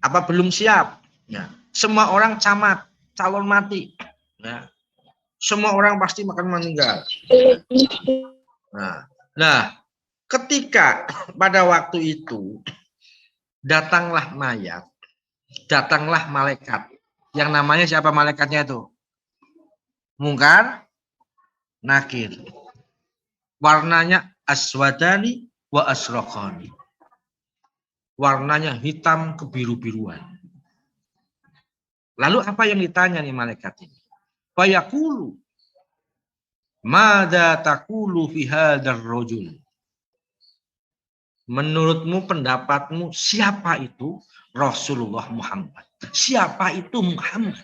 Apa belum siap? Ya. Semua orang camat, calon mati. Ya. Semua orang pasti akan meninggal. Nah, ketika pada waktu itu datanglah mayat, datanglah malaikat. Yang namanya siapa malaikatnya itu? Mungkar, Nakir. Warnanya aswadani wa asraqani. Warnanya hitam kebiru-biruan. Lalu apa yang ditanya nih malaikat ini? Fayaqulu madza taqulu fi hadzal rajul? Menurutmu, pendapatmu, siapa itu Rasulullah Muhammad? Siapa itu Muhammad?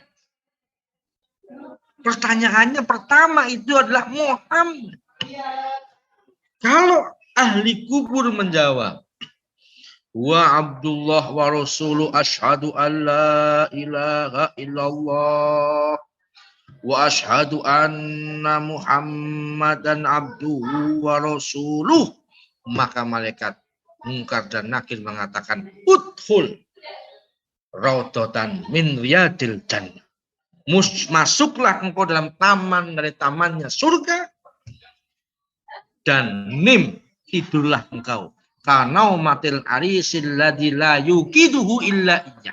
Pertanyaannya pertama itu adalah Muhammad. Kalau ahli kubur menjawab, wa Abdullah wa Rasuluh asyhadu an la ilaha illallah wa asyhadu anna Muhammadan abduhu wa rasuluh, maka malaikat Mungkar dan Nakir mengatakan, udhul raudhatan min riyadil jannah. Masuklah engkau dalam taman dari tamannya surga, dan nim, tidurlah engkau karena matil arisil ladzi la yuqiduhu illa iya.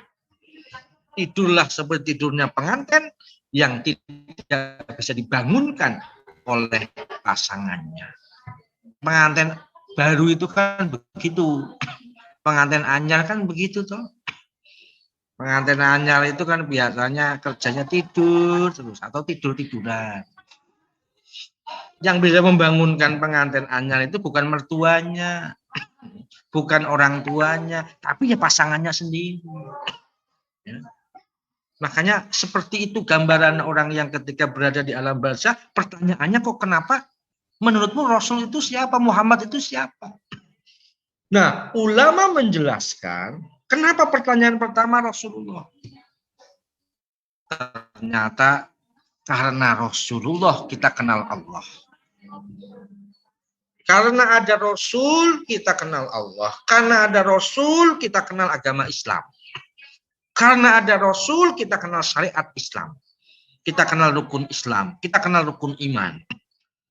tidurlah seperti tidurnya pengantin yang tidak bisa dibangunkan oleh pasangannya. Pengantin baru itu kan begitu. Pengantin anyar kan begitu toh. Pengantin anyar itu kan biasanya kerjanya tidur terus atau tidur-tiduran. Yang bisa membangunkan pengantin anyar itu bukan mertuanya, bukan orang tuanya, tapi ya pasangannya sendiri. Ya. Makanya seperti itu gambaran orang yang ketika berada di alam barzah, pertanyaannya kok kenapa menurutmu Rasul itu siapa? Muhammad itu siapa? Nah, ulama menjelaskan kenapa pertanyaan pertama Rasulullah. Ternyata karena Rasulullah kita kenal Allah. Karena ada Rasul kita kenal Allah. Karena ada Rasul kita kenal agama Islam. Karena ada Rasul kita kenal syariat Islam. Kita kenal rukun Islam. Kita kenal rukun iman.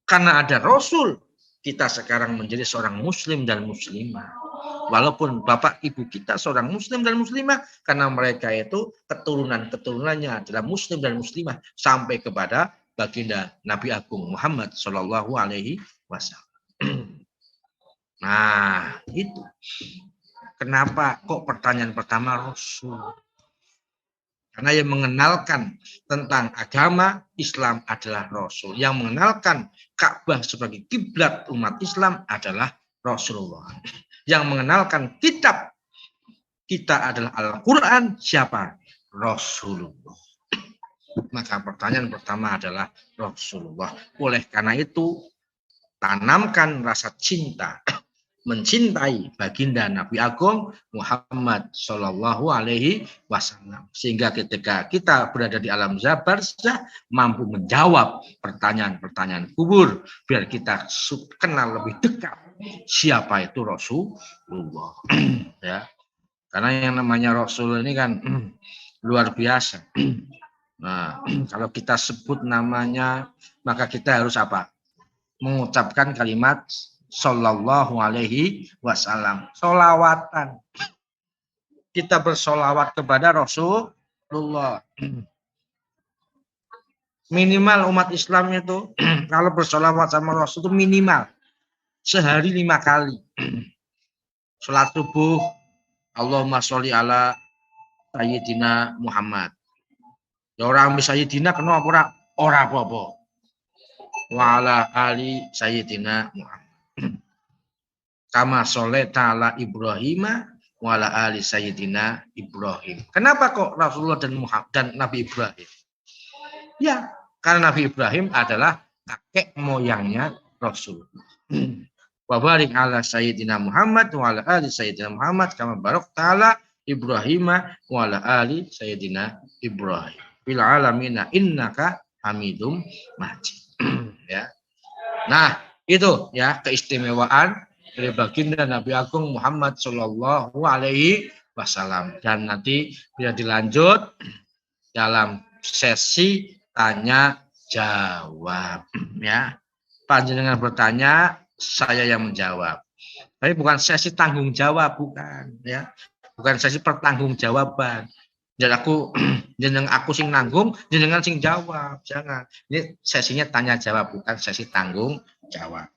Karena ada Rasul kita sekarang menjadi seorang muslim dan muslimah. Walaupun bapak ibu kita seorang muslim dan muslimah, karena mereka itu keturunan-keturunannya adalah muslim dan muslimah sampai kepada baginda Nabi Agung Muhammad Shallallahu Alaihi Wasallam. Nah, itu kenapa kok pertanyaan pertama Rasul? Karena yang mengenalkan tentang agama Islam adalah Rasul. Yang mengenalkan Ka'bah sebagai kiblat umat Islam adalah Rasulullah. Yang mengenalkan kitab kita adalah Al-Quran, siapa? Rasulullah. Maka pertanyaan pertama adalah Rasulullah. Oleh karena itu, tanamkan rasa cinta, mencintai baginda Nabi Agung Muhammad Shallallahu Alaihi Wasallam. Sehingga ketika kita berada di alam barzah, mampu menjawab pertanyaan-pertanyaan kubur, biar kita kenal lebih dekat siapa itu Rasulullah. Ya, karena yang namanya Rasul ini kan luar biasa. Nah, kalau kita sebut namanya, maka kita harus apa? Mengucapkan kalimat Sallallahu Alaihi Wasallam. Solawatan. Kita bersolawat kepada Rasulullah. Minimal umat Islam itu kalau bersolawat sama Rasul itu minimal sehari 5 kali. Salat subuh, Allahumma sholli ala Sayyidina Muhammad. Ya orang bisa Sayyidina kena ora apa-apa. Wa ala ali Sayyidina Muhammad. Kama sholeta ala Ibrahim wa ala ali Sayyidina Ibrahim. Kenapa kok Rasulullah dan Nabi Ibrahim? Ya, karena Nabi Ibrahim adalah kakek moyangnya Rasulullah. Wa barik ala Sayyidina Muhammad wa ala ali Sayyidina Muhammad kama barakta ala Ibrahim wa ala ali Sayyidina Ibrahim. Fil alamina innaka Hamidum Majid. Ya. Nah, itu ya keistimewaan dari baginda Nabi Agung Muhammad Shallallahu Alaihi Wasallam. Dan nanti bila dilanjut dalam sesi tanya jawab, ya. Panjenengan bertanya, saya yang menjawab. Tapi bukan sesi tanggung jawab, bukan, ya. Bukan sesi pertanggungjawaban. Dan aku sing nanggung, jenengan sing jawab, jangan. Ini sesinya tanya jawab, bukan sesi tanggung jawab.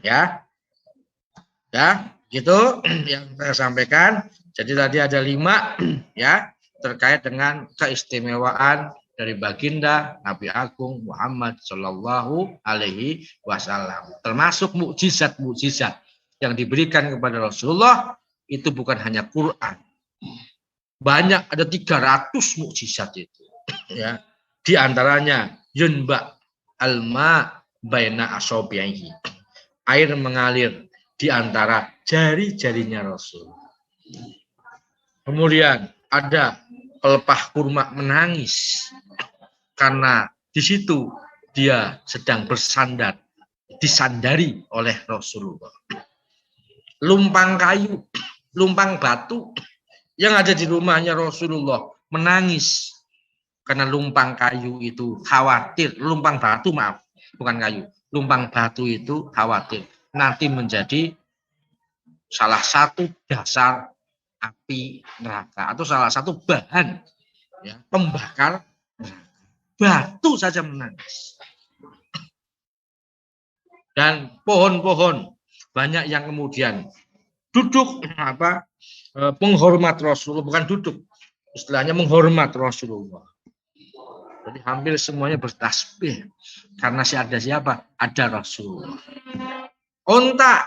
Ya. Ya, gitu yang saya sampaikan. Jadi tadi ada 5 ya terkait dengan keistimewaan dari baginda Nabi Agung Muhammad Shallallahu Alaihi Wasallam. Termasuk mukjizat-mukjizat yang diberikan kepada Rasulullah itu bukan hanya Quran. Banyak, ada 300 mukjizat itu. Ya, di antaranya yunba alma baina asobihi. Air mengalir di antara jari-jarinya Rasul. Kemudian ada pelepah kurma menangis karena di situ dia sedang bersandar, disandari oleh Rasulullah. Lumpang kayu, lumpang batu yang ada di rumahnya Rasulullah menangis karena lumpang kayu itu khawatir, lumpang batu maaf, bukan kayu, lumpang batu itu khawatir nanti menjadi salah satu dasar api neraka atau salah satu bahan ya, pembakar batu saja menangis. Dan pohon-pohon banyak yang kemudian duduk penghormat Rasulullah, bukan duduk, istilahnya menghormat Rasulullah. Jadi hampir semuanya bertasbih karena ada siapa? Ada Rasulullah. Onta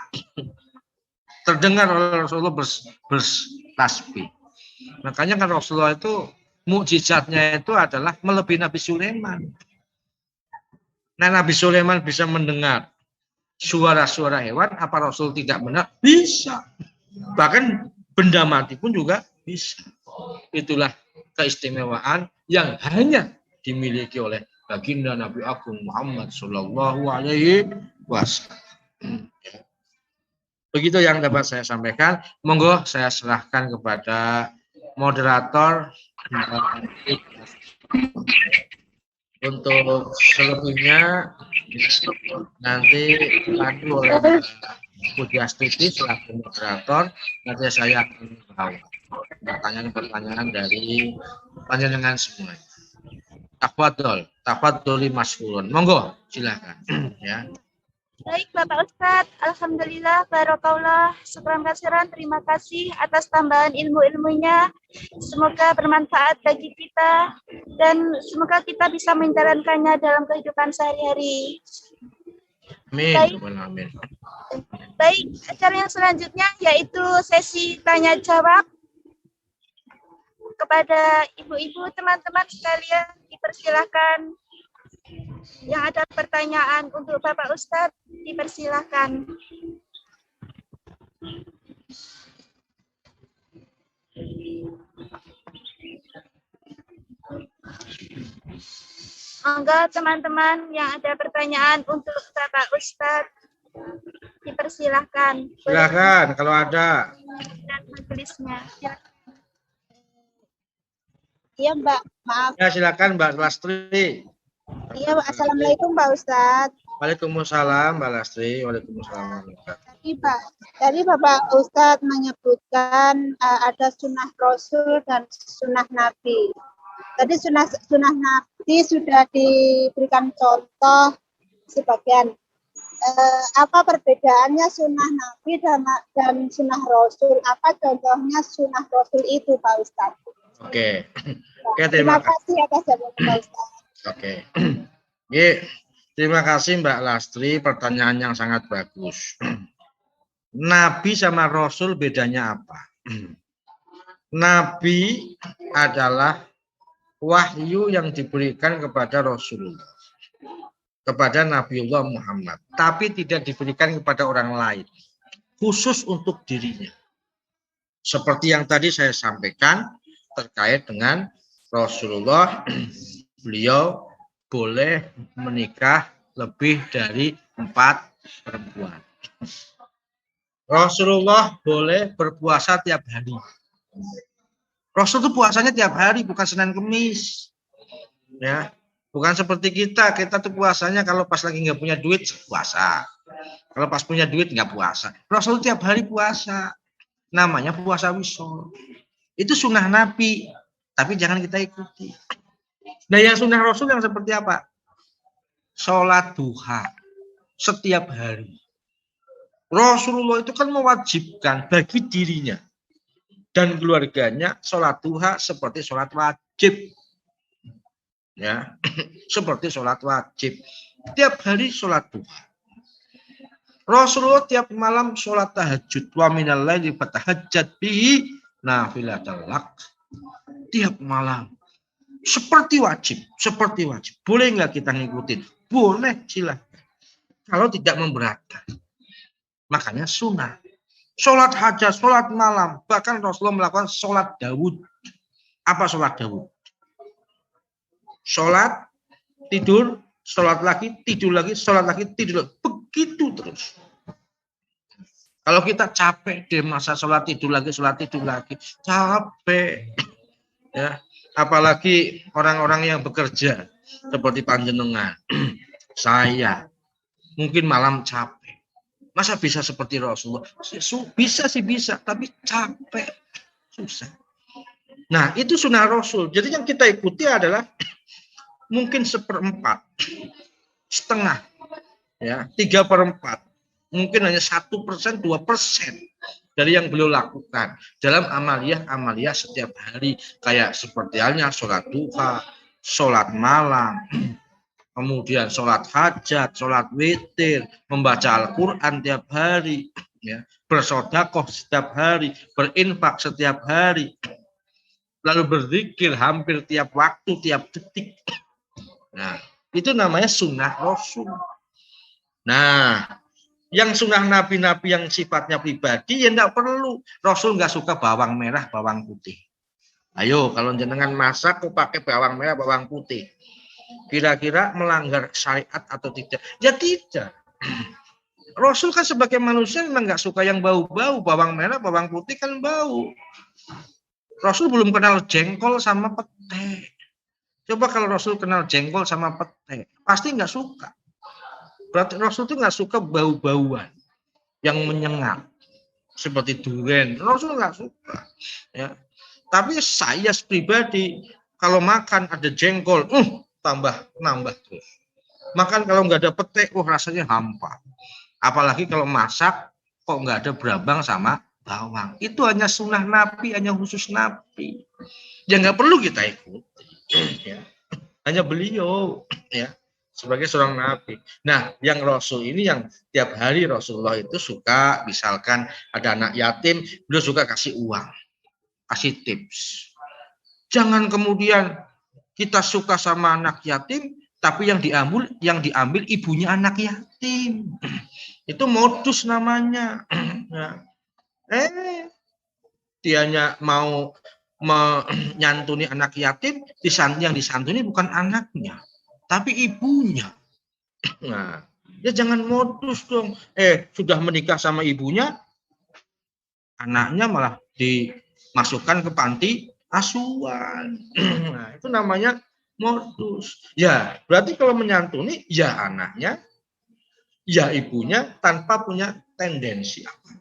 terdengar oleh Rasulullah bertasbih. Makanya kan Rasulullah itu mukjizatnya itu adalah melebihi Nabi Sulaiman. Nah, Nabi Sulaiman bisa mendengar suara-suara hewan, apa Rasul tidak mendengar? Bisa. Bahkan benda mati pun juga bisa. Itulah keistimewaan yang hanya dimiliki oleh baginda Nabi Agung Muhammad Sallallahu Alaihi Wasallam. Begitu yang dapat saya sampaikan. Monggo saya serahkan kepada moderator untuk selebihnya nanti dipandu oleh Pujastuti selaku moderator. Nanti saya akan menjawab pertanyaan-pertanyaan dari panjenengan semua. Tafadhol maskulun. Monggo silakan. Ya. Baik Bapak Ustadz, Alhamdulillah, Barakallah, syukran kasiran, terima kasih atas tambahan ilmu-ilmunya. Semoga bermanfaat bagi kita dan semoga kita bisa menjalankannya dalam kehidupan sehari-hari. Amin. Amin. Baik, acara yang selanjutnya yaitu sesi tanya jawab. Kepada ibu-ibu, teman-teman sekalian, dipersilakan. Yang ada pertanyaan untuk Bapak Ustadz, dipersilakan. Monggo teman-teman yang ada pertanyaan untuk Bapak Ustadz, dipersilakan. Silakan kalau ada. Dan majelisnya. Iya Mbak, maaf. Ya silakan Mbak Lastri. Iya, Assalamualaikum Pak Ustadz. Waalaikumsalam Mbak Lastri. Waalaikumsalam. Tadi Bapak Ustadz menyebutkan ada sunnah Rasul dan sunnah Nabi. Tadi sunnah Nabi sudah diberikan contoh sebagian. Apa perbedaannya sunnah Nabi dan sunnah Rasul? Apa contohnya sunnah Rasul itu Pak Ustadz? Oke. Terima kasih atas jawabannya Pak Ustadz. Oke. Terima kasih Mbak Lastri, pertanyaan yang sangat bagus. Nabi sama Rasul bedanya apa? Nabi adalah wahyu yang diberikan kepada Rasulullah, kepada Nabiullah Muhammad, tapi tidak diberikan kepada orang lain, khusus untuk dirinya. Seperti yang tadi saya sampaikan terkait dengan Rasulullah, beliau boleh menikah lebih dari 4 perempuan. Rasulullah boleh berpuasa tiap hari. Rasul itu puasanya tiap hari, bukan Senin Kemis. Ya, bukan seperti kita tuh puasanya kalau pas lagi nggak punya duit puasa. Kalau pas punya duit nggak puasa. Rasul tiap hari puasa. Namanya puasa wisol. Itu sunnah Nabi, tapi jangan kita ikuti. Nah, yang sunnah Rasul yang seperti apa? Sholat duha setiap hari. Rasulullah itu kan mewajibkan bagi dirinya dan keluarganya sholat duha seperti sholat wajib. Ya, seperti sholat wajib. Tiap hari sholat duha. Rasulullah tiap malam sholat tahajud. Wa minal laili fatahajjat bihi nafilatan lak. Tiap malam. Seperti wajib. Boleh nggak kita ngikutin? Boleh, silakan. Kalau tidak memberatkan. Makanya sunnah. Sholat hajat, sholat malam. Bahkan Rasulullah melakukan sholat Daud. Apa sholat Daud? Sholat, tidur, sholat lagi, tidur lagi, sholat lagi, tidur lagi. Begitu terus. Kalau kita capek deh masa sholat tidur lagi, capek. Ya. Apalagi orang-orang yang bekerja seperti panjenengan, saya mungkin malam capek. Masa bisa seperti Rasulullah? Bisa sih bisa, tapi capek, susah. Nah, itu sunnah Rasul. Jadi yang kita ikuti adalah mungkin 1/4, setengah, ya 3/4, mungkin hanya 1%, 2% dari yang beliau lakukan dalam amaliyah setiap hari, kayak seperti halnya sholat duha, sholat malam, kemudian sholat hajat, sholat witir, membaca Al-Quran tiap hari, ya, bersedekah setiap hari, berinfak setiap hari, lalu berzikir hampir tiap waktu, tiap detik. Nah, itu namanya sunnah Rasul. Nah, yang sunnah nabi-nabi yang sifatnya pribadi, ya enggak perlu. Rasul nggak suka bawang merah, bawang putih. Ayo, kalau jenengan masak kok pakai bawang merah, bawang putih, kira-kira melanggar syariat atau tidak? Ya tidak. Rasul kan sebagai manusia memang nggak suka yang bau-bau. Bawang merah, bawang putih kan bau. Rasul belum kenal jengkol sama pete. Coba kalau Rasul kenal jengkol sama pete, pasti nggak suka. Berarti Rasul itu nggak suka bau-bauan yang menyengat seperti durian. Rasul nggak suka. Ya. Tapi saya pribadi kalau makan ada jengkol, nambah terus. Makan kalau nggak ada pete, rasanya hampa. Apalagi kalau masak kok nggak ada berambang sama bawang. Itu hanya sunnah Nabi, hanya khusus Nabi. Ya nggak perlu kita ikuti. Ya. Hanya beliau, ya, sebagai seorang Nabi. Nah, yang Rasul ini yang tiap hari Rasulullah itu suka, misalkan ada anak yatim, beliau suka kasih uang, kasih tips. Jangan kemudian kita suka sama anak yatim, tapi yang diambil ibunya anak yatim. Itu modus namanya. Dianya mau menyantuni anak yatim, yang disantuni bukan anaknya, tapi ibunya. Nah, ya jangan modus dong. Sudah menikah sama ibunya, anaknya malah dimasukkan ke panti asuhan. Nah, itu namanya modus. Ya, berarti kalau menyantuni, ya anaknya, ya ibunya tanpa punya tendensi apa.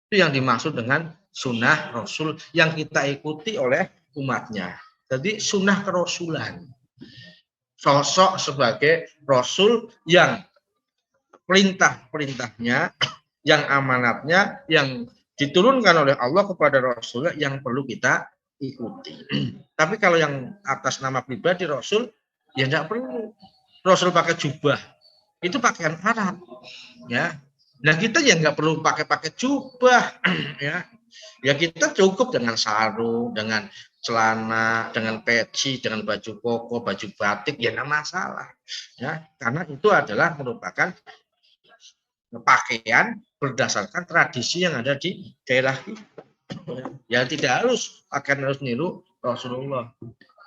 Itu yang dimaksud dengan sunnah Rasul yang kita ikuti oleh umatnya. Jadi sunnah kerasulan. Sosok sebagai Rasul yang perintah-perintahnya, yang amanatnya, yang diturunkan oleh Allah kepada Rasulnya yang perlu kita ikuti. Tapi kalau yang atas nama pribadi Rasul, ya tidak perlu. Rasul pakai jubah, itu pakaian Arab, ya. Nah kita ya nggak perlu pakai jubah, ya. Ya kita cukup dengan sarung, dengan celana, dengan peci, dengan baju koko, baju batik, ya nggak masalah, ya. Karena itu adalah merupakan pakaian berdasarkan tradisi yang ada di daerah kita. Ya tidak harus pakaian harus niru Rasulullah,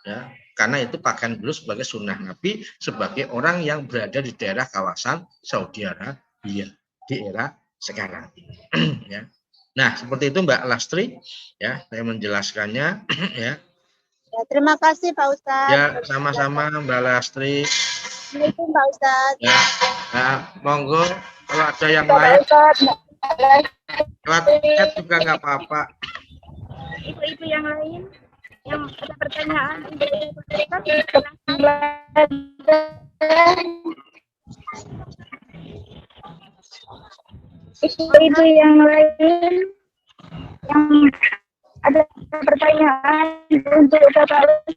ya. Karena itu pakaian beliau sebagai sunnah Nabi, sebagai orang yang berada di daerah kawasan Saudi Arabia di era sekarang ini. Ya. Nah, seperti itu Mbak Lastri, ya, saya menjelaskannya. Ya. Ya, terima kasih Pak Ustadz. Ya, sama-sama Mbak Lastri. Assalamualaikum Pak Ustadz. Ya, nah, monggo kalau ada yang lain, lewat chat juga nggak apa-apa. Ibu-ibu yang lain yang ada pertanyaan, ibu-ibu yang lain yang ada pertanyaan untuk Bapak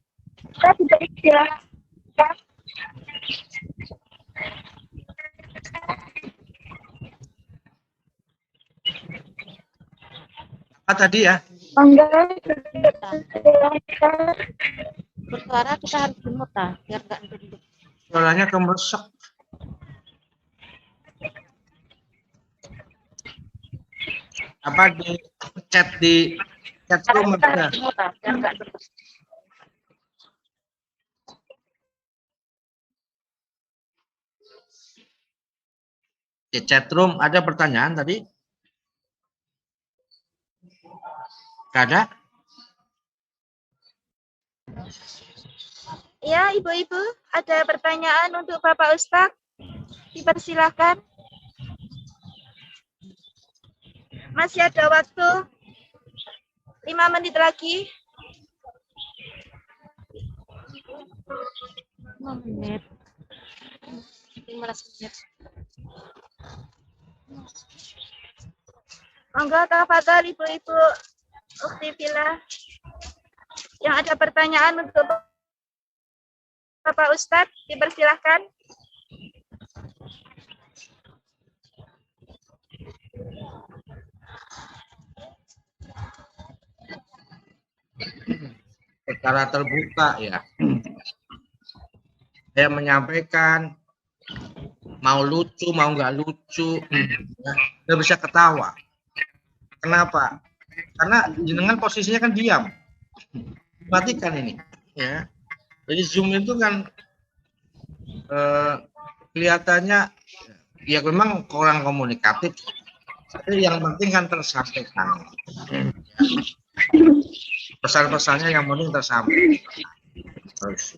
Ustaz, tidak silakan. Apa tadi ya? Bersuara kita harus dimut biar nggak duduk. Suaranya kemersek. Apa di chat room ada? Di chat room ada pertanyaan tadi? Gak ada? Ya, ibu-ibu, ada pertanyaan untuk Bapak Ustadz? Dipersilakan. Masih ada waktu 5 menit lagi. 5 menit. 15 menit. Monggo tafadhol ibu-ibu Ukti Villa yang ada pertanyaan untuk Bapak Ustadz, dipersilahkan. Secara terbuka ya. Saya menyampaikan mau lucu, mau nggak lucu, ya, udah bisa ketawa. Kenapa? Karena jenengan posisinya kan diam. Matikan ini, ya. Jadi Zoom itu kan kelihatannya ya memang kurang komunikatif. Tapi yang penting kan tersampaikan. Pesan-pesannya yang penting tersampaikan. Terus.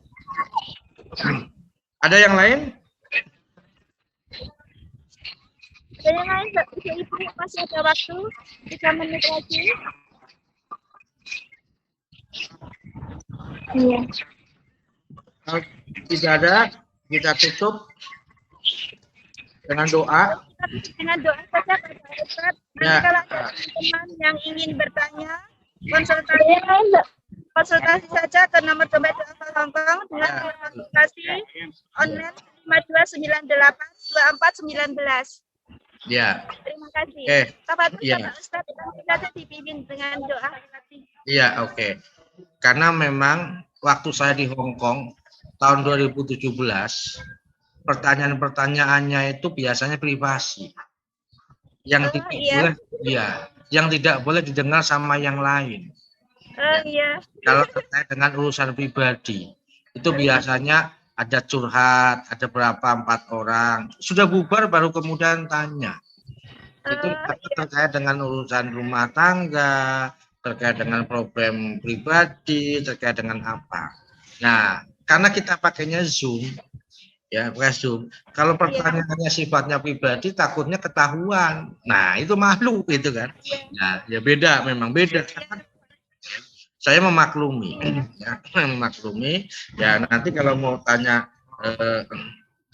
Ada yang lain? Ada yang lain, ibu masih ada waktu 3 menit lagi. Iya. Kalau tidak ada, kita tutup dengan doa. Dengan doa saja Bapak Ustadz. Nanti Ya. kalau ada teman yang ingin bertanya, konsultasi saja ke nomor dompet Hongkong dengan konsultasi online 52982419. Ya. Terima kasih. Oke. Iya. Bapak Ustadz, kita dipimpin dengan doa. Iya, oke. Karena memang waktu saya di Hong Kong tahun 2017, pertanyaan-pertanyaannya itu biasanya privasi. Yang tidak boleh, ya, yang tidak boleh didengar sama yang lain. Iya. Kalau terkait dengan urusan pribadi, itu biasanya ada curhat, ada berapa 4 orang, sudah bubar baru kemudian tanya. Itu terkait dengan urusan rumah tangga, terkait dengan problem pribadi, terkait dengan apa. Nah, karena kita pakainya Zoom, ya, pakai Zoom. Kalau pertanyaannya sifatnya pribadi, takutnya ketahuan. Nah, itu malu gitu kan. Nah, ya beda, memang beda. Saya memaklumi, ya, memaklumi. Ya, nanti kalau mau tanya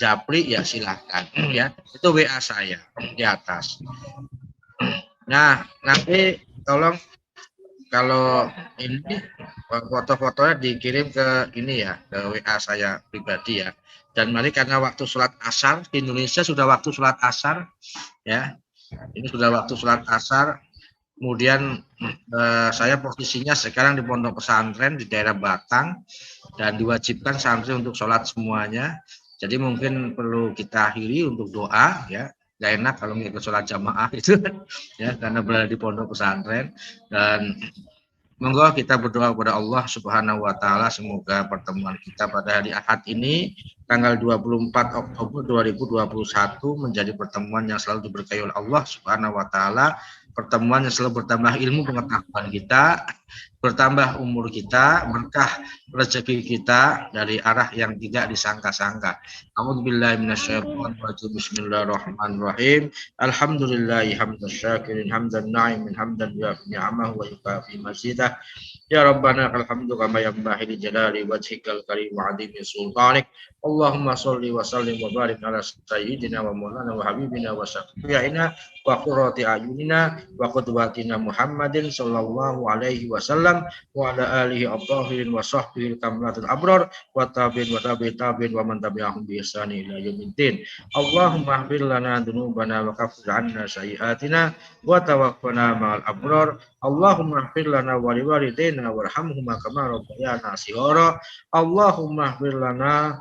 Japri, ya silahkan, ya. Itu WA saya di atas. Nah, nanti tolong kalau ini foto-fotonya dikirim ke ini ya, ke WA saya pribadi ya. Dan mari karena waktu sholat asar di Indonesia sudah waktu sholat asar, ya. Ini sudah waktu sholat asar. Kemudian saya posisinya sekarang di pondok pesantren di daerah Batang dan diwajibkan santri untuk sholat semuanya. Jadi mungkin perlu kita akhiri untuk doa ya. Gak enak kalau ngikut sholat jamaah itu ya, karena berada di pondok pesantren. Dan monggo kita berdoa kepada Allah Subhanahu wa taala, semoga pertemuan kita pada hari Ahad ini tanggal 24 Oktober 2021 menjadi pertemuan yang selalu diberkahi oleh Allah Subhanahu wa taala, pertemuan yang selalu bertambah ilmu pengetahuan kita, bertambah umur kita, berkah rezeki kita dari arah yang tidak disangka-sangka. A'udzubillahi minasyaitonirrajim. Bismillahirrahmanirrahim. Alhamdulillahi hamdan syakirin hamdan na'imin hamdan yuafi ni'amahu wa yukafi mazidah. Ya Rabbana alhamdu kama yanbaghi li jalali wajhikal karim wa 'azimi sultanik. Allahumma sholli wa sallim wa barik ala sayyidina wa maulana wa habibina wa syafi'ina wa qurrati a'yunina wa qudwatina Muhammadin sallallahu alaihi wasallam wa ala alihi at-tahirin wa sahbihi kamlatul abrar wa tabi'in wa tabi'in wa man tabi'ahum bi ihsani ila yaumiddin. Allahumma ighfir lana dzunubana wa kaffir 'anna sayyi'atina wa tawaffana ma'al abrar. Allahumma ighfir lana wa liwalidayna warhamhuma kama rabbayana shighara. Allahumma ighfir lana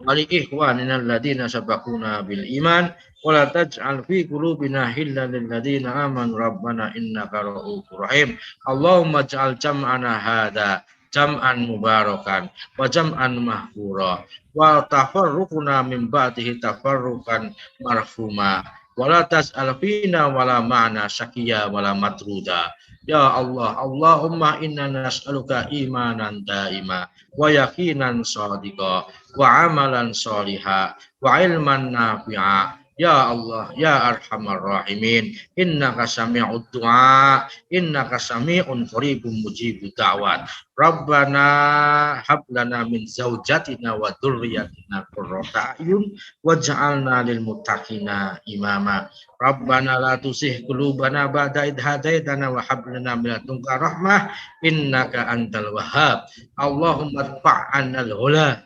wa li ikhwanina alladziina sabaquna bil iman wa la taj'al fi qulubina ghillan lil ladziina amanu rabbana innaka ra'ufur rahim. Allahumma ij'al jam'ana hadza jam'an mubarakan wa jam'an mahfura wa tafarruquna min ba'dihi tafarruqan marhuma wa la tas'al fina wa la ma'na syaqiya wa la matruda. Ya Allah, Allahumma inna nas'aluka imanan daima wa yaqinan shadiqa wa amalan shaliha wa ilman nafi'a Ya Allah, ya Arhamar Rahimin, innaka sami'ud du'a, innaka sami'un qaribun mujibud da'wat. Rabbana hab lana min zaujatina wa dzurriyyatina qurrata a'yun waj'alna lil muttaqina imama. Rabbana la tuzigh qulubana ba'da idh hadaitana wa hab lana min ladunka rahmah innaka antal wahhab. Allahumma fa'annal hula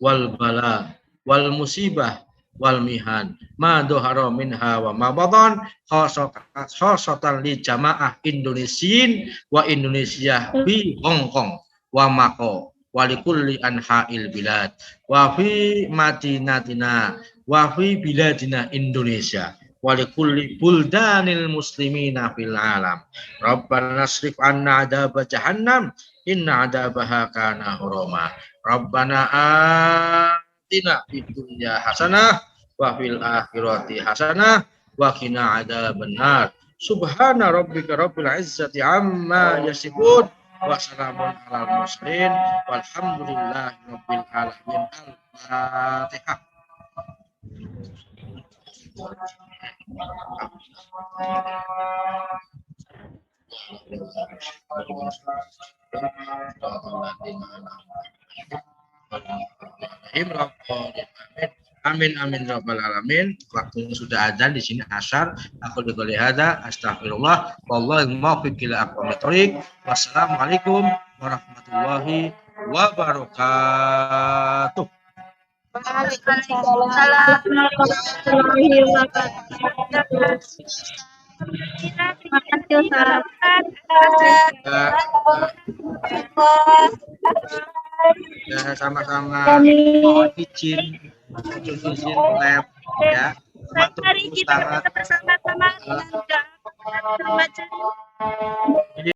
wal bala wal musibah wal mihan ma doharo minha wa ma badan khosatan li jamaah Indonesiin wa Indonesia bi Hong Kong wa Mako wa likulli anha'il bilad wa fi madinatina wa fi biladina Indonesia wa likulli buldanil muslimina fil alam. Rabbana nasrif anna adaba jahannam inna adabaha kana hurama. Rabbana atina fid dunya hasanah wa fil akhirati hasanah wa qina adzabannar. Subhana rabbika rabbil izzati amma yasifun wa salamun alal mursalin walhamdulillahi rabbil alamin. Al-Fatihah. Amin amin rabbal alamin. Waktunya sudah adzan di sini asar. Aku dikali hada astagfirullah wallahu muwaffiq ila aqwamit thoriq. Wassalamualaikum warahmatullahi wabarakatuh. Waalaikumsalam warahmatullahi wabarakatuh. Terima kasih Ustaz. Ya, sama-sama. Kami Mohon izin lab ya. Mari kita bersama-sama membaca